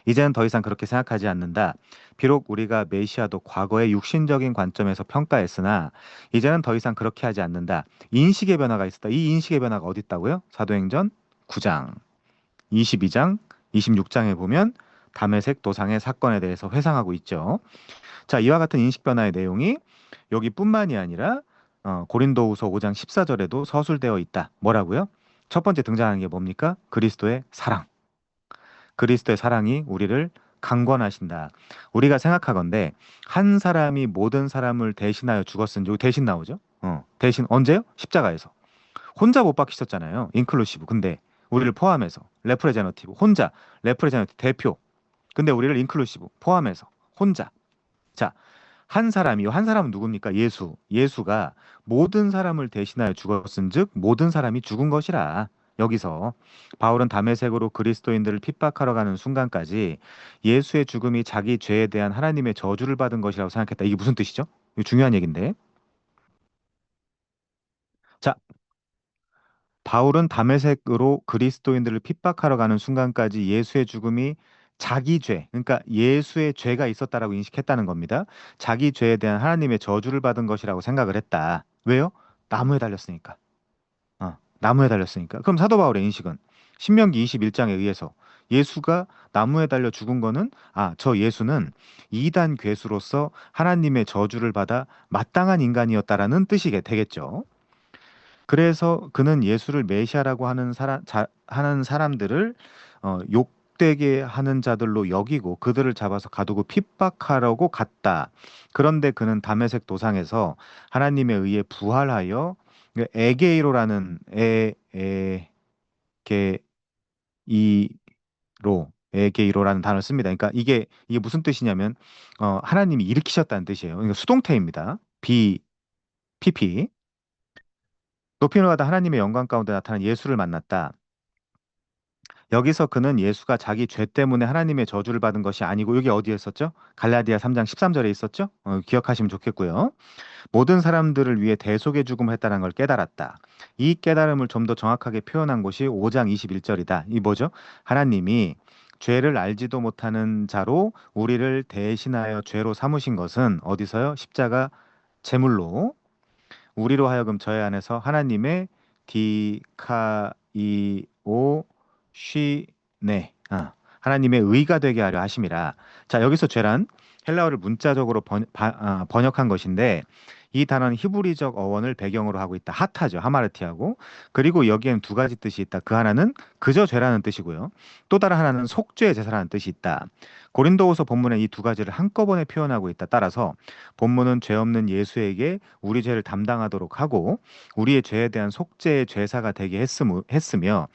이제는 더 이상 그렇게 생각하지 않는다. 비록 우리가 메시아도 과거의 육신적인 관점에서 평가했으나 이제는 더 이상 그렇게 하지 않는다. 인식의 변화가 있었다. 이 인식의 변화가 어디 있다고요? 사도행전 9장, 22장, 26장에 보면 담에색 도상의 사건에 대해서 회상하고 있죠. 자, 이와 같은 인식 변화의 내용이 여기뿐만이 아니라 고린도후서 5장 14절에도 서술되어 있다. 뭐라고요? 첫 번째 등장하는 게 뭡니까? 그리스도의 사랑. 그리스도의 사랑이 우리를 강권하신다. 우리가 생각하건대 한 사람이 모든 사람을 대신하여 죽었은 여기 대신 나오죠? 대신 언제요? 십자가에서. 혼자 못 박히셨잖아요. 인클루시브. 근데 우리를 포함해서 레프레제너티브 혼자 레프레제너티브 대표. 근데 우리를 인클루시브 포함해서 혼자. 자, 한 사람이요. 한 사람은 누굽니까? 예수. 예수가 모든 사람을 대신하여 죽었은즉 모든 사람이 죽은 것이라. 여기서 바울은 담에색으로 그리스도인들을 핍박하러 가는 순간까지 예수의 죽음이 자기 죄에 대한 하나님의 저주를 받은 것이라고 생각했다. 이게 무슨 뜻이죠? 이거 중요한 얘기인데. 자, 바울은 담에색으로 그리스도인들을 핍박하러 가는 순간까지 예수의 죽음이 자기 죄, 그러니까 예수의 죄가 있었다라고 인식했다는 겁니다. 자기 죄에 대한 하나님의 저주를 받은 것이라고 생각을 했다. 왜요? 나무에 달렸으니까. 나무에 달렸으니까. 그럼 사도 바울의 인식은 신명기 21장에 의해서 예수가 나무에 달려 죽은 거는 저 예수는 이단 괴수로서 하나님의 저주를 받아 마땅한 인간이었다라는 뜻이 되겠죠. 그래서 그는 예수를 메시아라고 하는 사람들을 욕되게 하는 자들로 여기고 그들을 잡아서 가두고 핍박하려고 갔다. 그런데 그는 다메섹 도상에서 하나님에 의해 부활하여 에게이로라는 에게이로라는 단어를 씁니다. 그러니까 이게 무슨 뜻이냐면 하나님이 일으키셨다는 뜻이에요. 그러니까 수동태입니다. PP 높이 올라가다 하나님의 영광 가운데 나타난 예수를 만났다. 여기서 그는 예수가 자기 죄 때문에 하나님의 저주를 받은 것이 아니고 여기 어디에 있었죠? 갈라디아 3장 13절에 있었죠? 기억하시면 좋겠고요. 모든 사람들을 위해 대속의 죽음을 했다는 걸 깨달았다. 이 깨달음을 좀 더 정확하게 표현한 곳이 5장 21절이다. 이 뭐죠? 하나님이 죄를 알지도 못하는 자로 우리를 대신하여 죄로 삼으신 것은 어디서요? 십자가 제물로 우리로 하여금 저희 안에서 하나님의 디카이오 쉬네 하나님의 의가 되게 하려 하심이라. 자, 여기서 죄란 헬라어를 문자적으로 번역한 것인데 이 단어는 히브리적 어원을 배경으로 하고 있다. 하타죠. 하마르티하고. 그리고 여기에는 두 가지 뜻이 있다. 그 하나는 그저 죄라는 뜻이고요. 또 다른 하나는 속죄의 제사라는 뜻이 있다. 고린도후서 본문에 이 두 가지를 한꺼번에 표현하고 있다. 따라서 본문은 죄 없는 예수에게 우리 죄를 담당하도록 하고 우리의 죄에 대한 속죄의 죄사가 되게 했으며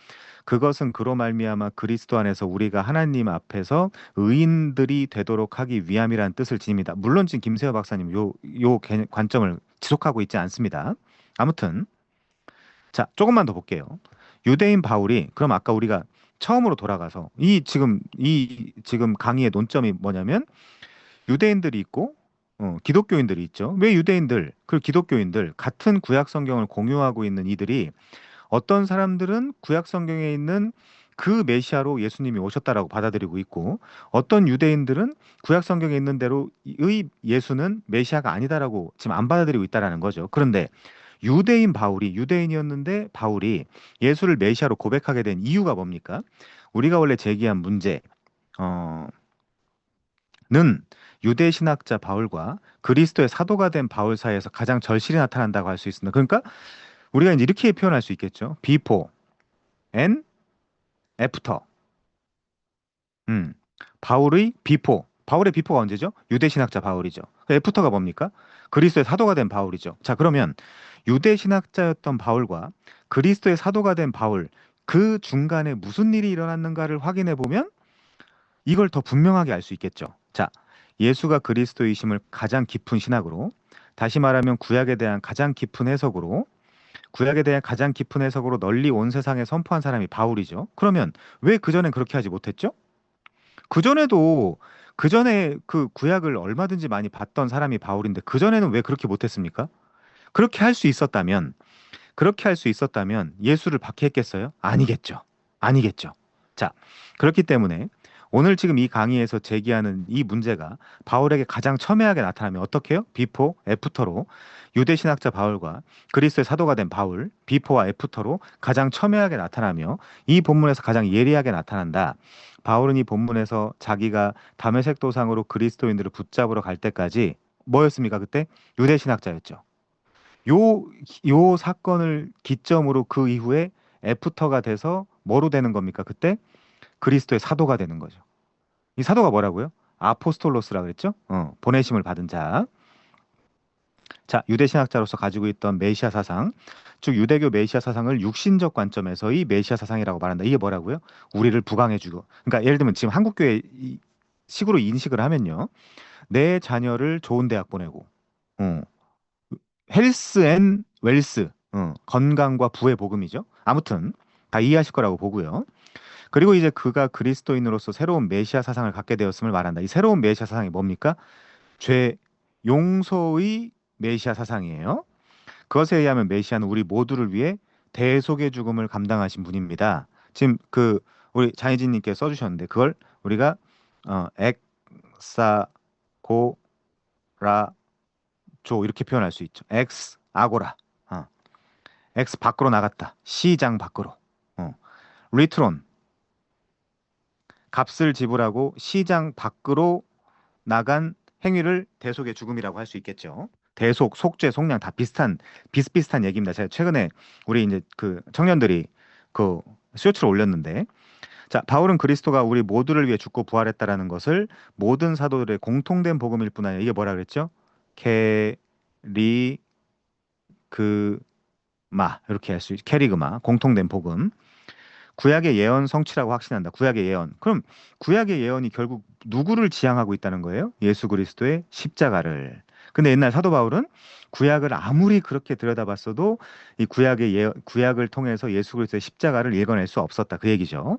그것은 그로 말미암아 그리스도 안에서 우리가 하나님 앞에서 의인들이 되도록 하기 위함이라는 뜻을 지닙니다. 물론 지금 김세호 박사님 요 관점을 지속하고 있지 않습니다. 아무튼 자, 조금만 더 볼게요. 유대인 바울이 그럼 아까 우리가 처음으로 돌아가서 이 지금 강의의 논점이 뭐냐면 유대인들이 있고 기독교인들이 있죠. 왜 유대인들, 그 기독교인들 같은 구약 성경을 공유하고 있는 이들이 어떤 사람들은 구약 성경에 있는 그 메시아로 예수님이 오셨다라고 받아들이고 있고 어떤 유대인들은 구약 성경에 있는 대로의 예수는 메시아가 아니다라고 지금 안 받아들이고 있다라는 거죠. 그런데 유대인이었는데 바울이 예수를 메시아로 고백하게 된 이유가 뭡니까? 우리가 원래 제기한 문제 어, 는 유대 신학자 바울과 그리스도의 사도가 된 바울 사이에서 가장 절실히 나타난다고 할 수 있습니다. 그러니까 우리가 이제 이렇게 표현할 수 있겠죠. Before and after. 음. 바울의 비포가 언제죠? 유대 신학자 바울이죠. 애프터가 뭡니까? 그리스도의 사도가 된 바울이죠. 자, 그러면 유대 신학자였던 바울과 그리스도의 사도가 된 바울 그 중간에 무슨 일이 일어났는가를 확인해 보면 이걸 더 분명하게 알 수 있겠죠. 자, 예수가 그리스도이심을 가장 깊은 신학으로, 다시 말하면 구약에 대한 가장 깊은 해석으로 널리 온 세상에 선포한 사람이 바울이죠. 그러면 왜 그전엔 그렇게 하지 못했죠? 그전에도 그전에 그 구약을 얼마든지 많이 봤던 사람이 바울인데 그전에는 왜 그렇게 못했습니까? 그렇게 할 수 있었다면 예수를 박해했겠어요? 아니겠죠. 아니겠죠. 자, 그렇기 때문에 오늘 지금 이 강의에서 제기하는 이 문제가 바울에게 가장 첨예하게 나타나면 어떻게 해요? 비포, 애프터로 유대 신학자 바울과 그리스도의 사도가 된 바울, 비포와 애프터로 가장 첨예하게 나타나며 이 본문에서 가장 예리하게 나타난다. 바울은 이 본문에서 자기가 다메섹 도상으로 그리스도인들을 붙잡으러 갈 때까지 뭐였습니까? 그때 유대 신학자였죠. 요, 요 사건을 기점으로 그 이후에 애프터가 돼서 뭐로 되는 겁니까? 그때 그리스도의 사도가 되는 거죠. 이 사도가 뭐라고요? 아포스톨로스라 그랬죠? 보내심을 받은 자. 자, 유대 신학자로서 가지고 있던 메시아 사상, 즉 유대교 메시아 사상을 육신적 관점에서의 메시아 사상이라고 말한다. 이게 뭐라고요? 우리를 부강해주고. 그러니까 예를 들면 지금 한국교회 식으로 인식을 하면요, 내 자녀를 좋은 대학 보내고, 어, 헬스 앤 웰스, 건강과 부의 복음이죠. 아무튼 다 이해하실 거라고 보고요. 그리고 이제 그가 그리스도인으로서 새로운 메시아 사상을 갖게 되었음을 말한다. 이 새로운 메시아 사상이 뭡니까? 죄 용서의 메시아 사상이에요. 그것에 의하면 메시아는 우리 모두를 위해 대속의 죽음을 감당하신 분입니다. 지금 그 우리 장혜진님께 써주셨는데 그걸 우리가 엑사고라조 이렇게 표현할 수 있죠. 엑스 아고라, 엑스 밖으로 나갔다. 시장 밖으로. 리트론 값을 지불하고 시장 밖으로 나간 행위를 대속의 죽음이라고 할 수 있겠죠. 대속, 속죄, 속량 다 비슷비슷한 얘기입니다. 제가 최근에 우리 이제 그 청년들이 그 쇼츠를 올렸는데, 자, 바울은 그리스도가 우리 모두를 위해 죽고 부활했다라는 것을 모든 사도들의 공통된 복음일 뿐 아니라 이게 뭐라 그랬죠? 캐리그마 이렇게 할 수 있죠. 캐리그마 공통된 복음. 구약의 예언 성취라고 확신한다. 구약의 예언. 그럼 구약의 예언이 결국 누구를 지향하고 있다는 거예요? 예수 그리스도의 십자가를. 근데 옛날 사도 바울은 구약을 아무리 그렇게 들여다봤어도 이 구약을 통해서 예수 그리스도의 십자가를 읽어낼 수 없었다. 그 얘기죠.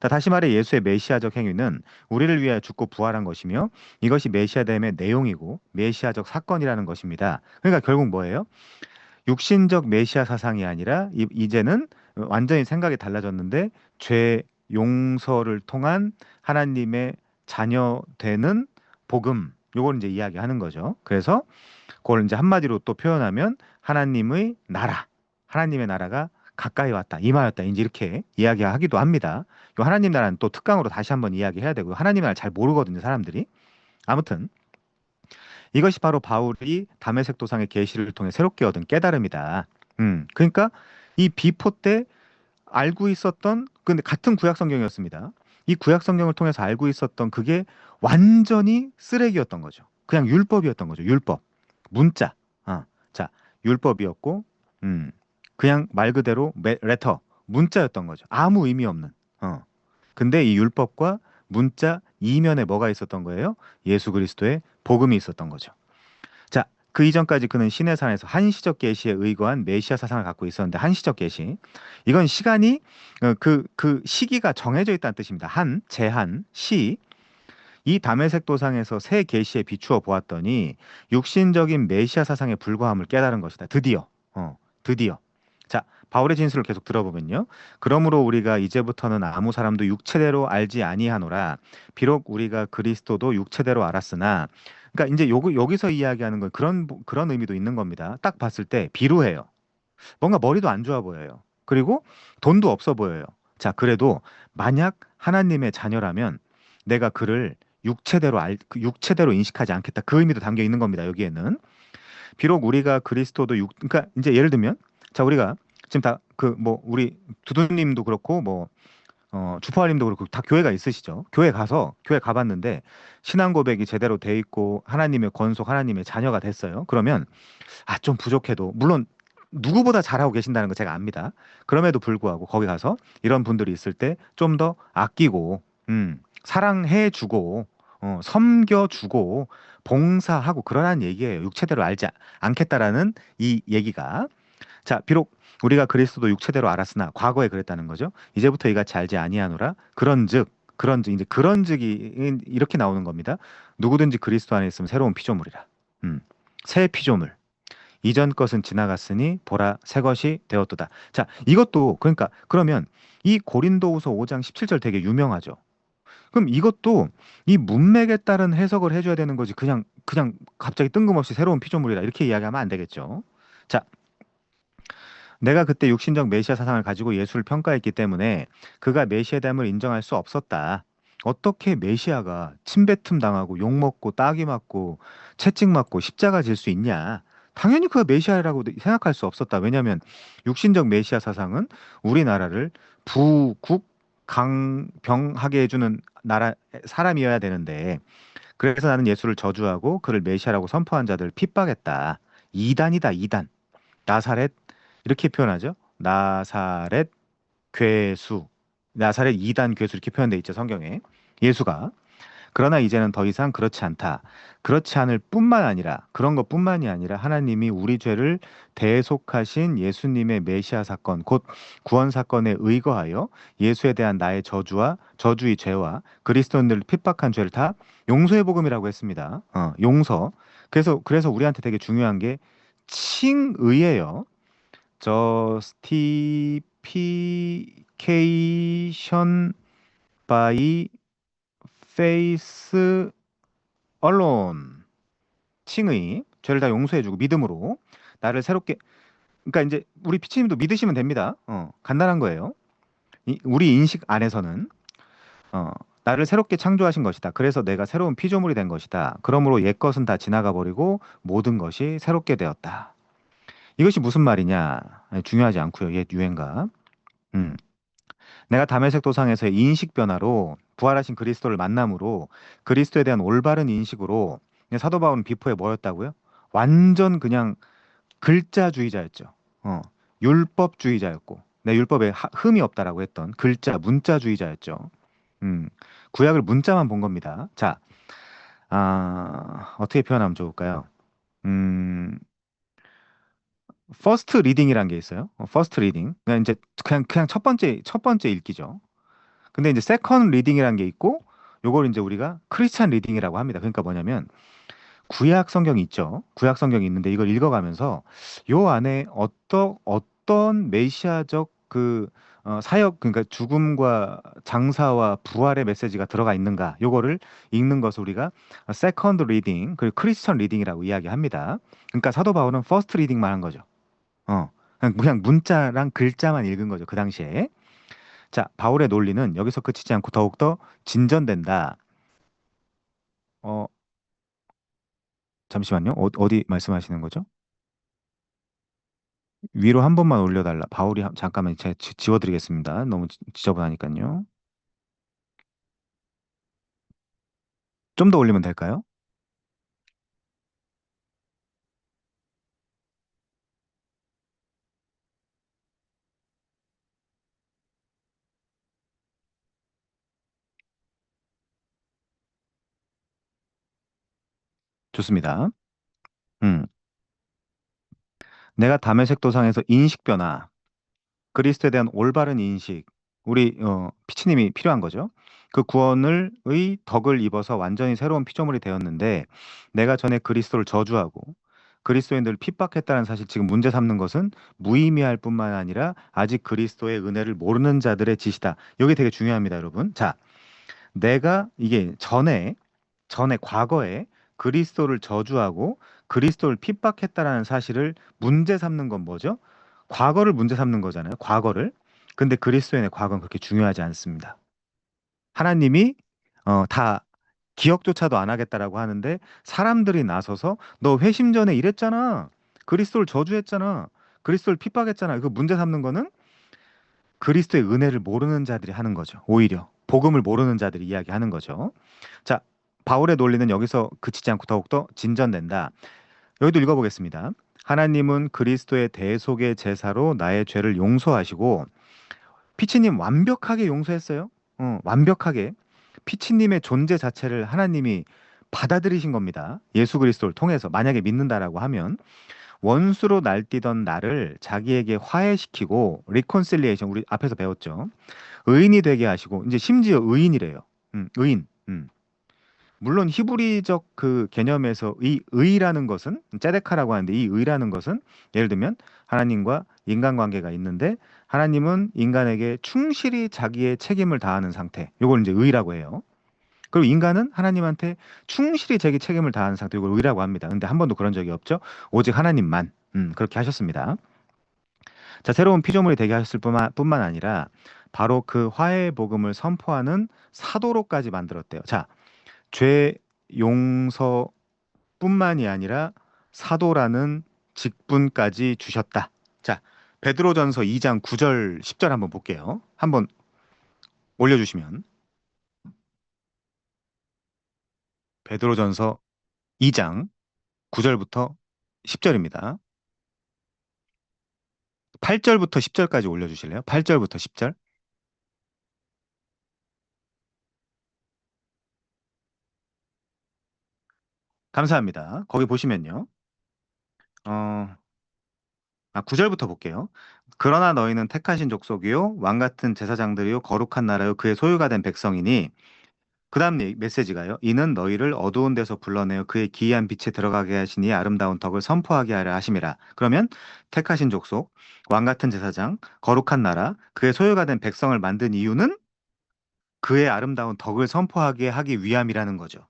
다시 말해 예수의 메시아적 행위는 우리를 위하여 죽고 부활한 것이며 이것이 메시아됨의 내용이고 메시아적 사건이라는 것입니다. 그러니까 결국 뭐예요? 육신적 메시아 사상이 아니라 이제는 완전히 생각이 달라졌는데 죄 용서를 통한 하나님의 자녀 되는 복음 요걸 이제 이야기하는 거죠. 그래서 그걸 이제 한마디로 또 표현하면 하나님의 나라가 가까이 왔다, 임하였다, 이제 이렇게 이야기하기도 합니다. 요 하나님 나라는 또 특강으로 다시 한번 이야기해야 되고 하나님 나라 잘 모르거든요, 사람들이. 아무튼 이것이 바로 바울이 다메섹 도상의 계시를 통해 새롭게 얻은 깨달음이다. 그러니까 이 비포 때 알고 있었던 근데 같은 구약 성경이었습니다. 이 구약 성경을 통해서 알고 있었던 그게 완전히 쓰레기였던 거죠. 그냥 율법이었던 거죠. 율법. 문자. 자, 율법이었고 그냥 말 그대로 레터, 문자였던 거죠. 아무 의미 없는. 근데 이 율법과 문자 이면에 뭐가 있었던 거예요? 예수 그리스도의 복음이 있었던 거죠. 자, 그 이전까지 그는 시내산에서 한시적 계시에 의거한 메시아 사상을 갖고 있었는데 한시적 계시. 이건 시간이 그 시기가 정해져 있다는 뜻입니다. 제한, 시. 이 다메섹 도상에서 새 계시에 비추어 보았더니 육신적인 메시아 사상에 불과함을 깨달은 것이다. 드디어. 드디어. 자, 바울의 진술을 계속 들어보면요. 그러므로 우리가 이제부터는 아무 사람도 육체대로 알지 아니하노라. 비록 우리가 그리스도도 육체대로 알았으나 그러니까 이제 여기서 이야기하는 건 그런 의미도 있는 겁니다. 딱 봤을 때 비루해요. 뭔가 머리도 안 좋아 보여요. 그리고 돈도 없어 보여요. 자, 그래도 만약 하나님의 자녀라면 내가 그를 육체대로 인식하지 않겠다. 그 의미도 담겨 있는 겁니다. 여기에는. 비록 우리가 그리스도도 그러니까 이제 예를 들면 자, 우리가 지금 다 우리 두두님도 그렇고 주포아님도 그렇고 다 교회가 있으시죠. 교회 가봤는데 신앙 고백이 제대로 돼 있고 하나님의 권속, 하나님의 자녀가 됐어요. 그러면 좀 부족해도 물론 누구보다 잘하고 계신다는 거 제가 압니다. 그럼에도 불구하고 거기 가서 이런 분들이 있을 때 좀 더 아끼고 사랑해주고 섬겨주고 봉사하고 그러라는 얘기예요. 육체대로 알지 않겠다라는 이 얘기가. 자, 비록 우리가 그리스도 육체대로 알았으나 과거에 그랬다는 거죠. 이제부터 이같이 알지 아니하노라. 그런즉 이제 그런즉이 이렇게 나오는 겁니다. 누구든지 그리스도 안에 있으면 새로운 피조물이라. 새 피조물. 이전 것은 지나갔으니 보라 새 것이 되었도다. 자, 이것도 그러니까 그러면 이 고린도후서 5장 17절 되게 유명하죠. 그럼 이것도 이 문맥에 따른 해석을 해줘야 되는 거지. 그냥 갑자기 뜬금없이 새로운 피조물이라 이렇게 이야기하면 안 되겠죠. 자, 내가 그때 육신적 메시아 사상을 가지고 예수를 평가했기 때문에 그가 메시아됨을 인정할 수 없었다. 어떻게 메시아가 침뱉음 당하고 욕먹고 따귀 맞고 채찍 맞고 십자가 질 수 있냐? 당연히 그가 메시아라고 생각할 수 없었다. 왜냐하면 육신적 메시아 사상은 우리나라를 부국 강병하게 해주는 나라 사람이어야 되는데 그래서 나는 예수를 저주하고 그를 메시아라고 선포한 자들을 핍박했다. 이단이다, 이단. 나사렛 이렇게 표현하죠. 나사렛 괴수, 나사렛 이단 괴수 이렇게 표현돼 있죠 성경에. 예수가. 그러나 이제는 더 이상 그렇지 않다. 그렇지 않을 뿐만 아니라 그런 것뿐만이 아니라 하나님이 우리 죄를 대속하신 예수님의 메시아 사건, 곧 구원 사건에 의거하여 예수에 대한 나의 저주의 죄와 그리스도인들을 핍박한 죄를 다 용서의 복음이라고 했습니다. 용서. 그래서 우리한테 되게 중요한 게 칭의예요. justification by faith alone. 칭의, 죄를 다 용서해주고 믿음으로 나를 새롭게. 그러니까 이제 우리 피치님도 믿으시면 됩니다. 간단한 거예요. 우리 인식 안에서는 어, 나를 새롭게 창조하신 것이다. 그래서 내가 새로운 피조물이 된 것이다. 그러므로 옛 것은 다 지나가 버리고 모든 것이 새롭게 되었다. 이것이 무슨 말이냐? 중요하지 않고요. 옛 유행가. 음. 내가 다메섹 도상에서의 인식 변화로 부활하신 그리스도를 만남으로 그리스도에 대한 올바른 인식으로 사도 바울은 비포에 뭐였다고요? 완전 그냥 글자주의자였죠. 율법주의자였고 내 율법에 흠이 없다라고 했던 문자주의자였죠. 음, 구약을 문자만 본 겁니다. 자, 어떻게 표현하면 좋을까요? 음, 퍼스트 리딩이란 게 있어요. 퍼스트 리딩. 그냥 이제 그냥 첫 번째 읽기죠. 근데 이제 세컨 리딩이라는 게 있고 요걸 이제 우리가 크리스찬 리딩이라고 합니다. 그러니까 뭐냐면 구약 성경이 있죠. 구약 성경이 있는데 이걸 읽어가면서 요 안에 어떤 메시아적 사역 그러니까 죽음과 장사와 부활의 메시지가 들어가 있는가 요거를 읽는 것을 우리가 세컨드 리딩 그리고 크리스천 리딩이라고 이야기합니다. 그러니까 사도 바울은 퍼스트 리딩만 한 거죠. 그냥 문자랑 글자만 읽은 거죠. 그 당시에. 자, 바울의 논리는 여기서 그치지 않고 더욱더 진전된다. 어, 잠시만요. 어디 말씀하시는 거죠? 위로 한 번만 올려달라. 바울이 잠깐만 제가 지워드리겠습니다. 너무 지저분하니까요. 좀 더 올리면 될까요? 좋습니다. 음. 내가 담에색 도상에서 인식 변화, 그리스도에 대한 올바른 인식, 우리 피치님이 필요한 거죠. 그 구원을 의 덕을 입어서 완전히 새로운 피조물이 되었는데 내가 전에 그리스도를 저주하고 그리스도인들을 핍박했다는 사실 지금 문제 삼는 것은 무의미할 뿐만 아니라 아직 그리스도의 은혜를 모르는 자들의 짓이다. 이게 되게 중요합니다, 여러분. 자, 내가 이게 전에 과거에 그리스도를 저주하고 그리스도를 핍박했다라는 사실을 문제 삼는 건 뭐죠? 과거를 문제 삼는 거잖아요. 과거를. 근데 그리스도인의 과거는 그렇게 중요하지 않습니다. 하나님이 다 기억조차도 안 하겠다라고 하는데 사람들이 나서서 너 회심 전에 이랬잖아. 그리스도를 저주했잖아. 그리스도를 핍박했잖아. 그 문제 삼는 거는 그리스도의 은혜를 모르는 자들이 하는 거죠. 오히려 복음을 모르는 자들이 이야기하는 거죠. 자, 바울의 논리는 여기서 그치지 않고 더욱더 진전된다. 여기도 읽어보겠습니다. 하나님은 그리스도의 대속의 제사로 나의 죄를 용서하시고 피치님 완벽하게 용서했어요. 완벽하게 피치님의 존재 자체를 하나님이 받아들이신 겁니다. 예수 그리스도를 통해서 만약에 믿는다라고 하면 원수로 날뛰던 나를 자기에게 화해시키고 리콘실리에이션 우리 앞에서 배웠죠. 의인이 되게 하시고 이제 심지어 의인이래요. 의인. 물론 히브리적 그 개념에서 이 의라는 것은 째데카라고 하는데 이 의라는 것은 예를 들면 하나님과 인간관계가 있는데 하나님은 인간에게 충실히 자기의 책임을 다하는 상태. 이걸 이제 의라고 해요. 그리고 인간은 하나님한테 충실히 자기 책임을 다하는 상태. 이걸 의라고 합니다. 근데 한 번도 그런 적이 없죠. 오직 하나님만 그렇게 하셨습니다. 자, 새로운 피조물이 되게 하셨을 뿐만 아니라 바로 그 화해의 복음을 선포하는 사도로까지 만들었대요. 자, 죄 용서뿐만이 아니라 사도라는 직분까지 주셨다. 자, 베드로전서 2장 9절 10절 한번 볼게요. 한번 올려주시면 베드로전서 2장 9절부터 10절입니다. 8절부터 10절까지 올려주실래요? 8절부터 10절. 감사합니다. 거기 보시면요. 어, 9절부터 볼게요. 그러나 너희는 택하신 족속이요 왕 같은 제사장들이요 거룩한 나라요 그의 소유가 된 백성이니 그다음 메시지가요. 이는 너희를 어두운 데서 불러내어 그의 기이한 빛에 들어가게 하시니 아름다운 덕을 선포하게 하려 하심이라. 그러면 택하신 족속, 왕 같은 제사장, 거룩한 나라, 그의 소유가 된 백성을 만든 이유는 그의 아름다운 덕을 선포하게 하기 위함이라는 거죠.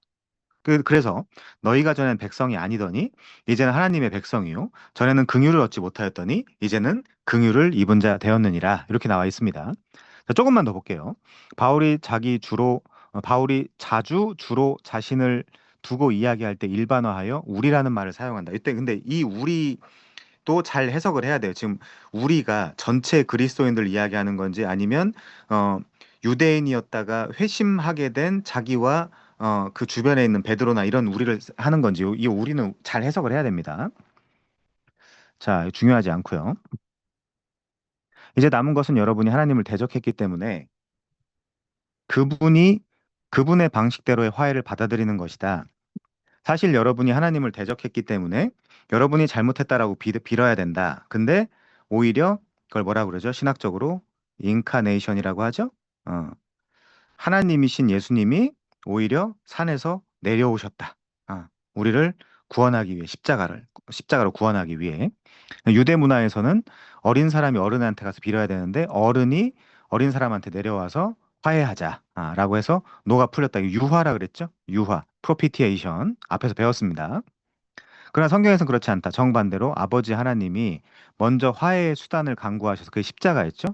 그래서 너희가 전엔 백성이 아니더니 이제는 하나님의 백성이요 전에는 긍휼을 얻지 못하였더니 이제는 긍휼을 입은 자 되었느니라 이렇게 나와 있습니다. 자, 조금만 더 볼게요. 바울이 자주 주로 자신을 두고 이야기할 때 일반화하여 우리라는 말을 사용한다. 이때 근데 이 우리도 잘 해석을 해야 돼요. 지금 우리가 전체 그리스도인들 이야기하는 건지 아니면 어, 유대인이었다가 회심하게 된 자기와 그 주변에 있는 베드로나 이런 우리를 하는 건지 이 우리는 잘 해석을 해야 됩니다. 자, 중요하지 않고요. 이제 남은 것은 여러분이 하나님을 대적했기 때문에 그분이 그분의 방식대로의 화해를 받아들이는 것이다. 사실 여러분이 하나님을 대적했기 때문에 여러분이 잘못했다라고 빌어야 된다. 근데 오히려 그걸 뭐라 그러죠? 신학적으로 인카네이션이라고 하죠. 어, 하나님이신 예수님이 오히려 산에서 내려오셨다. 우리를 구원하기 위해 십자가로 구원하기 위해 유대 문화에서는 어린 사람이 어른한테 가서 빌어야 되는데 어른이 어린 사람한테 내려와서 화해하자라고 해서 노가 풀렸다. 이거 유화라 그랬죠? 유화, 프로피티에이션 앞에서 배웠습니다. 그러나 성경에서는 그렇지 않다. 정반대로 아버지 하나님이 먼저 화해의 수단을 강구하셔서 그게 십자가였죠.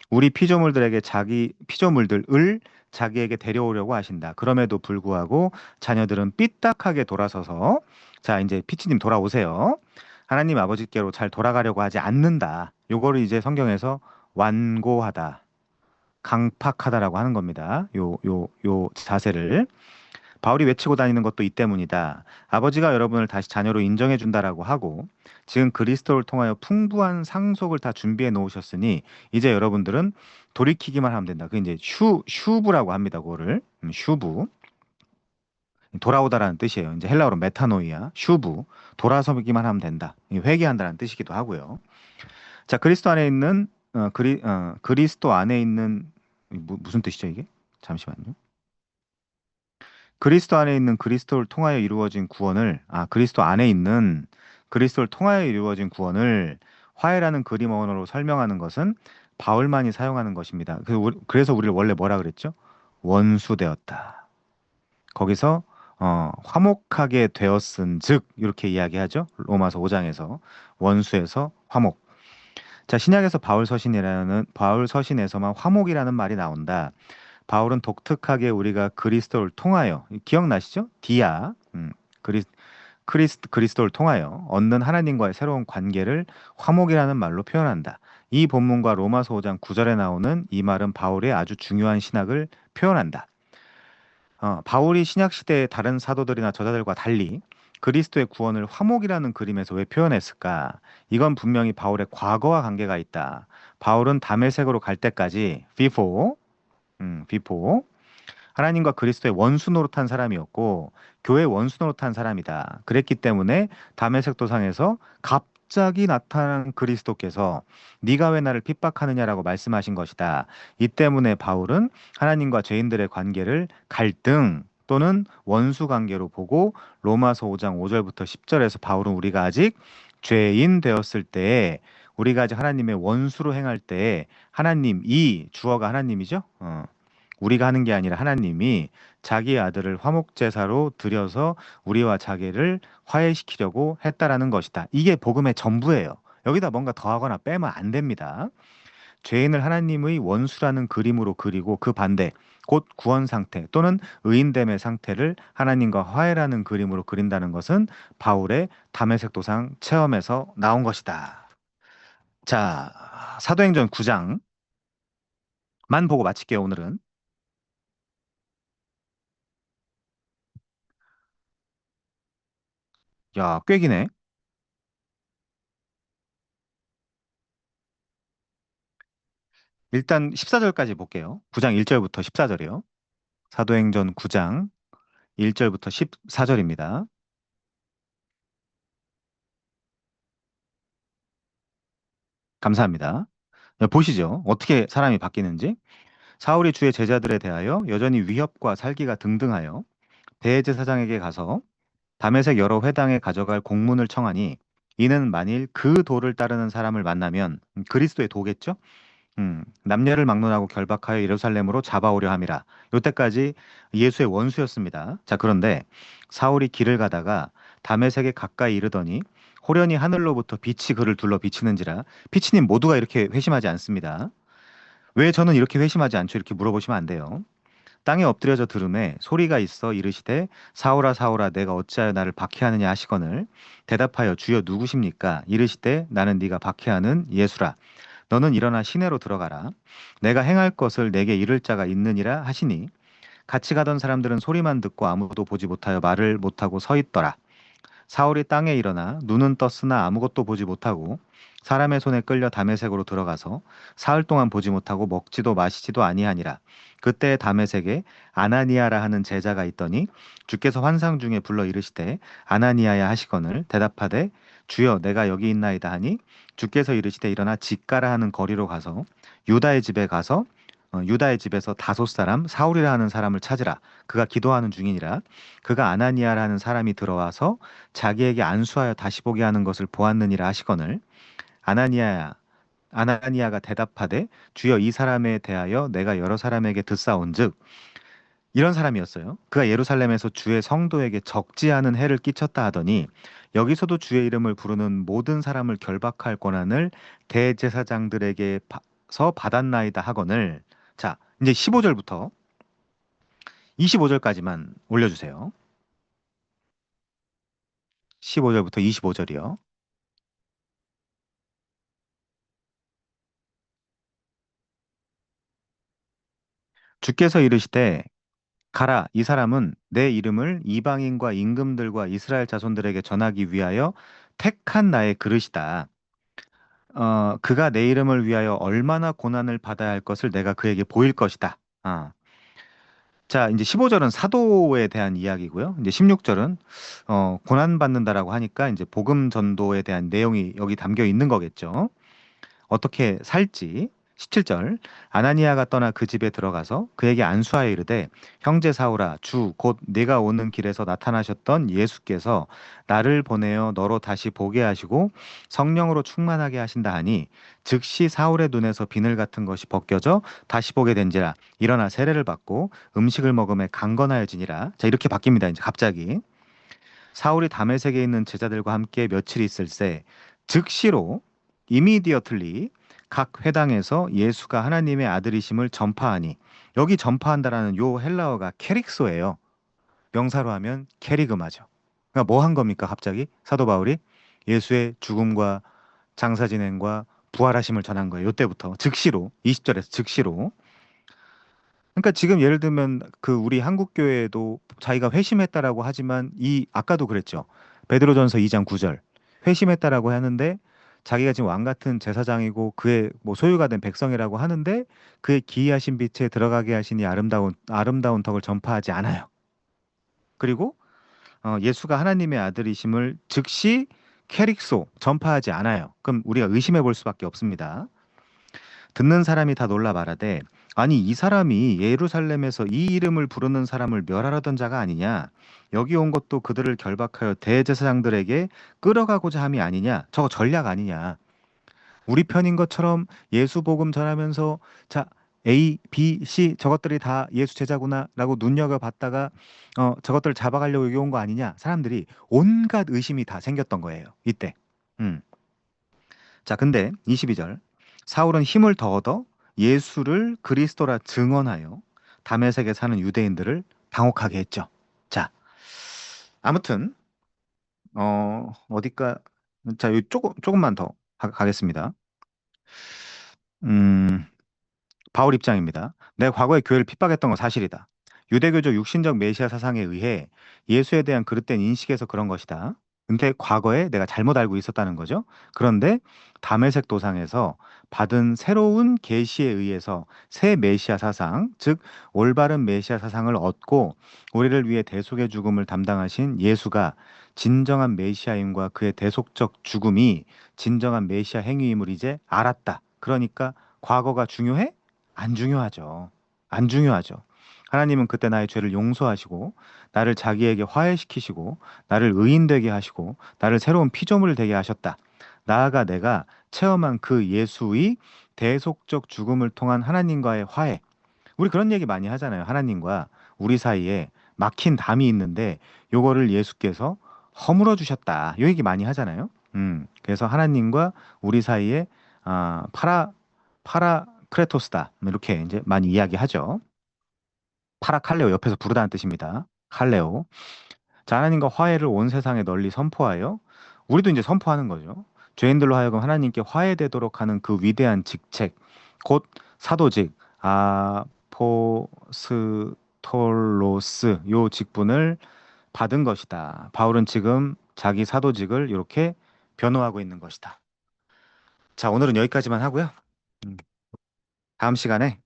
우리 피조물들에게 자기 피조물들을 자기에게 데려오려고 하신다. 그럼에도 불구하고 자녀들은 삐딱하게 돌아서서 자, 이제 피치님 돌아오세요. 하나님 아버지께로 잘 돌아가려고 하지 않는다. 요거를 이제 성경에서 완고하다, 강팍하다라고 하는 겁니다. 요 자세를. 바울이 외치고 다니는 것도 이 때문이다. 아버지가 여러분을 다시 자녀로 인정해 준다라고 하고 지금 그리스도를 통하여 풍부한 상속을 다 준비해 놓으셨으니 이제 여러분들은 돌이키기만 하면 된다. 그 이제 슈브라고 합니다. 그거를 슈브 돌아오다라는 뜻이에요. 이제 헬라어로 메타노이아 슈브 돌아서기만 하면 된다. 회개한다는 뜻이기도 하고요. 자, 그리스도 안에 있는 그리스도 안에 있는 무슨 뜻이죠 이게? 잠시만요. 그리스도 안에 있는 그리스도를 통하여 이루어진 구원을 그리스도 안에 있는 그리스도를 통하여 이루어진 구원을 화해라는 그림 언어로 설명하는 것은 바울만이 사용하는 것입니다. 그래서 우리를 원래 뭐라 그랬죠? 원수되었다. 거기서 화목하게 되었은즉 이렇게 이야기하죠. 로마서 5장에서 원수에서 화목. 자, 신약에서 바울 서신에서만 화목이라는 말이 나온다. 바울은 독특하게 우리가 그리스도를 통하여 기억나시죠? 디아 그리스도를 통하여 얻는 하나님과의 새로운 관계를 화목이라는 말로 표현한다. 이 본문과 로마서 5장 9절에 나오는 이 말은 바울의 아주 중요한 신학을 표현한다. 바울이 신약 시대의 다른 사도들이나 저자들과 달리 그리스도의 구원을 화목이라는 그림에서 왜 표현했을까? 이건 분명히 바울의 과거와 관계가 있다. 바울은 다메섹으로 갈 때까지 before 하나님과 그리스도의 원수 노릇한 사람이었고 교회 원수 노릇한 사람이다. 그랬기 때문에 담에색 도상에서 갑자기 나타난 그리스도께서 네가 왜 나를 핍박하느냐라고 말씀하신 것이다. 이 때문에 바울은 하나님과 죄인들의 관계를 갈등 또는 원수 관계로 보고 로마서 5장 5절부터 10절에서 바울은 우리가 아직 죄인 되었을 때에 우리가 아직 하나님의 원수로 행할 때에 하나님 이 주어가 하나님이죠. 우리가 하는 게 아니라 하나님이 자기의 아들을 화목제사로 드려서 우리와 자기를 화해시키려고 했다라는 것이다. 이게 복음의 전부예요. 여기다 뭔가 더하거나 빼면 안 됩니다. 죄인을 하나님의 원수라는 그림으로 그리고 그 반대, 곧 구원 상태 또는 의인됨의 상태를 하나님과 화해라는 그림으로 그린다는 것은 바울의 담에색 도상 체험에서 나온 것이다. 자, 사도행전 9장만 보고 마칠게요, 오늘은. 야, 꽤 기네. 일단 14절까지 볼게요. 9장 1절부터 14절이요. 사도행전 9장 1절부터 14절입니다. 감사합니다. 보시죠. 어떻게 사람이 바뀌는지. 사울이 주의 제자들에 대하여 여전히 위협과 살기가 등등하여 대제사장에게 가서 다메섹 여러 회당에 가져갈 공문을 청하니 이는 만일 그 도를 따르는 사람을 만나면 그리스도의 도겠죠? 남녀를 막론하고 결박하여 예루살렘으로 잡아오려 함이라. 요때까지 예수의 원수였습니다. 자, 그런데 사울이 길을 가다가 다메섹에 가까이 이르더니 호련히 하늘로부터 빛이 그를 둘러 비치는지라. 피치님 모두가 이렇게 회심하지 않습니다. 왜 저는 이렇게 회심하지 않죠? 이렇게 물어보시면 안 돼요. 땅에 엎드려져 들음에 소리가 있어 이르시되 사울아 사울아 내가 어찌하여 나를 박해하느냐 하시거늘 대답하여 주여 누구십니까? 이르시되 나는 네가 박해하는 예수라. 너는 일어나 시내로 들어가라. 내가 행할 것을 내게 이를 자가 있느니라 하시니 같이 가던 사람들은 소리만 듣고 아무도 보지 못하여 말을 못하고 서 있더라. 사울이 땅에 일어나 눈은 떴으나 아무것도 보지 못하고 사람의 손에 끌려 다메섹으로 들어가서 사흘 동안 보지 못하고 먹지도 마시지도 아니하니라. 그때 다메섹에 아나니아라 하는 제자가 있더니 주께서 환상 중에 불러 이르시되 아나니아야 하시거늘 대답하되 주여 내가 여기 있나이다 하니 주께서 이르시되 일어나 집가라 하는 거리로 가서 유다의 집에 가서 유다의 집에서 다섯 사람 사울이라 하는 사람을 찾으라. 그가 기도하는 중이니라. 그가 아나니아라 하는 사람이 들어와서 자기에게 안수하여 다시 보게 하는 것을 보았느니라 하시거늘 아나니아야 아나니아가 대답하되 주여 이 사람에 대하여 내가 여러 사람에게 듣사온즉 이런 사람이었어요. 그가 예루살렘에서 주의 성도에게 적지 않은 해를 끼쳤다 하더니 여기서도 주의 이름을 부르는 모든 사람을 결박할 권한을 대제사장들에게서 받았나이다 하거늘. 자, 이제 15절부터 25절까지만 올려주세요. 15절부터 25절이요. 주께서 이르시되 가라, 이 사람은 내 이름을 이방인과 임금들과 이스라엘 자손들에게 전하기 위하여 택한 나의 그릇이다. 그가 내 이름을 위하여 얼마나 고난을 받아야 할 것을 내가 그에게 보일 것이다. 자, 이제 15절은 사도에 대한 이야기고요. 이제 16절은 고난 받는다라고 하니까 이제 복음 전도에 대한 내용이 여기 담겨 있는 거겠죠. 어떻게 살지. 17절 아나니아가 떠나 그 집에 들어가서 그에게 안수하여 이르되 형제 사울아 주 곧 네가 오는 길에서 나타나셨던 예수께서 나를 보내어 너로 다시 보게 하시고 성령으로 충만하게 하신다 하니 즉시 사울의 눈에서 비늘 같은 것이 벗겨져 다시 보게 된지라 일어나 세례를 받고 음식을 먹음에 강건하여지니라. 자, 이렇게 바뀝니다. 이제 갑자기 사울이 다메섹에 있는 제자들과 함께 며칠 있을새 즉시로 이미디어틀리 각 회당에서 예수가 하나님의 아들이심을 전파하니, 여기 전파한다라는 요 헬라어가 캐릭소예요. 명사로 하면 캐리그마죠. 그러니까 뭐 한 겁니까 갑자기 사도 바울이 예수의 죽음과 장사 진행과 부활하심을 전한 거예요. 요때부터 즉시로 20절에서 즉시로. 그러니까 지금 예를 들면 그 우리 한국 교회도 자기가 회심했다라고 하지만 이 아까도 그랬죠. 베드로전서 2장 9절. 회심했다라고 하는데 자기가 지금 왕 같은 제사장이고 그의 뭐 소유가 된 백성이라고 하는데 그의 기이하신 빛에 들어가게 하시니 아름다운 덕을 전파하지 않아요. 그리고 예수가 하나님의 아들이심을 즉시 캐릭소 전파하지 않아요. 그럼 우리가 의심해 볼 수밖에 없습니다. 듣는 사람이 다 놀라 말하되 아니 이 사람이 예루살렘에서 이 이름을 부르는 사람을 멸하려던 자가 아니냐, 여기 온 것도 그들을 결박하여 대제사장들에게 끌어가고자 함이 아니냐, 저거 전략 아니냐, 우리 편인 것처럼 예수 복음 전하면서 자 A, B, C 저것들이 다 예수 제자구나라고 눈여겨봤다가 저것들을 잡아가려고 여기 온 거 아니냐, 사람들이 온갖 의심이 다 생겼던 거예요 이때. 음. 자, 근데 22절 사울은 힘을 더 얻어 예수를 그리스도라 증언하여 다메섹에 사는 유대인들을 당혹하게 했죠. 자, 아무튼 어디까 자, 요 조금만 더 가겠습니다. 음, 바울 입장입니다. 내가 과거에 교회를 핍박했던 건 사실이다. 유대교적 육신적 메시아 사상에 의해 예수에 대한 그릇된 인식에서 그런 것이다. 근데 과거에 내가 잘못 알고 있었다는 거죠. 그런데 다메섹 도상에서 받은 새로운 계시에 의해서 새 메시아 사상, 즉 올바른 메시아 사상을 얻고 우리를 위해 대속의 죽음을 담당하신 예수가 진정한 메시아임과 그의 대속적 죽음이 진정한 메시아 행위임을 이제 알았다. 그러니까 과거가 중요해? 안 중요하죠. 안 중요하죠. 하나님은 그때 나의 죄를 용서하시고 나를 자기에게 화해시키시고 나를 의인되게 하시고 나를 새로운 피조물을 되게 하셨다. 나아가 내가 체험한 그 예수의 대속적 죽음을 통한 하나님과의 화해. 우리 그런 얘기 많이 하잖아요. 하나님과 우리 사이에 막힌 담이 있는데 요거를 예수께서 허물어 주셨다. 요 얘기 많이 하잖아요. 그래서 하나님과 우리 사이에 파라크레토스다. 이렇게 이제 많이 이야기하죠. 파라칼레오 옆에서 부르다는 뜻입니다. 칼레오. 자, 하나님과 화해를 온 세상에 널리 선포하여 우리도 이제 선포하는 거죠. 죄인들로 하여금 하나님께 화해되도록 하는 그 위대한 직책, 곧 사도직, 아포스톨로스 요 직분을 받은 것이다. 바울은 지금 자기 사도직을 이렇게 변호하고 있는 것이다. 자, 오늘은 여기까지만 하고요. 음, 다음 시간에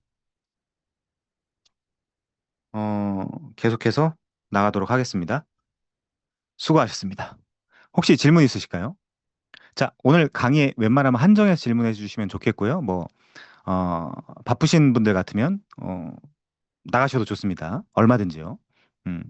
어, 계속해서 나가도록 하겠습니다. 수고하셨습니다. 혹시 질문 있으실까요? 자, 오늘 강의에 웬만하면 한정해서 질문해 주시면 좋겠고요. 어, 바쁘신 분들 같으면 나가셔도 좋습니다. 얼마든지요. 음.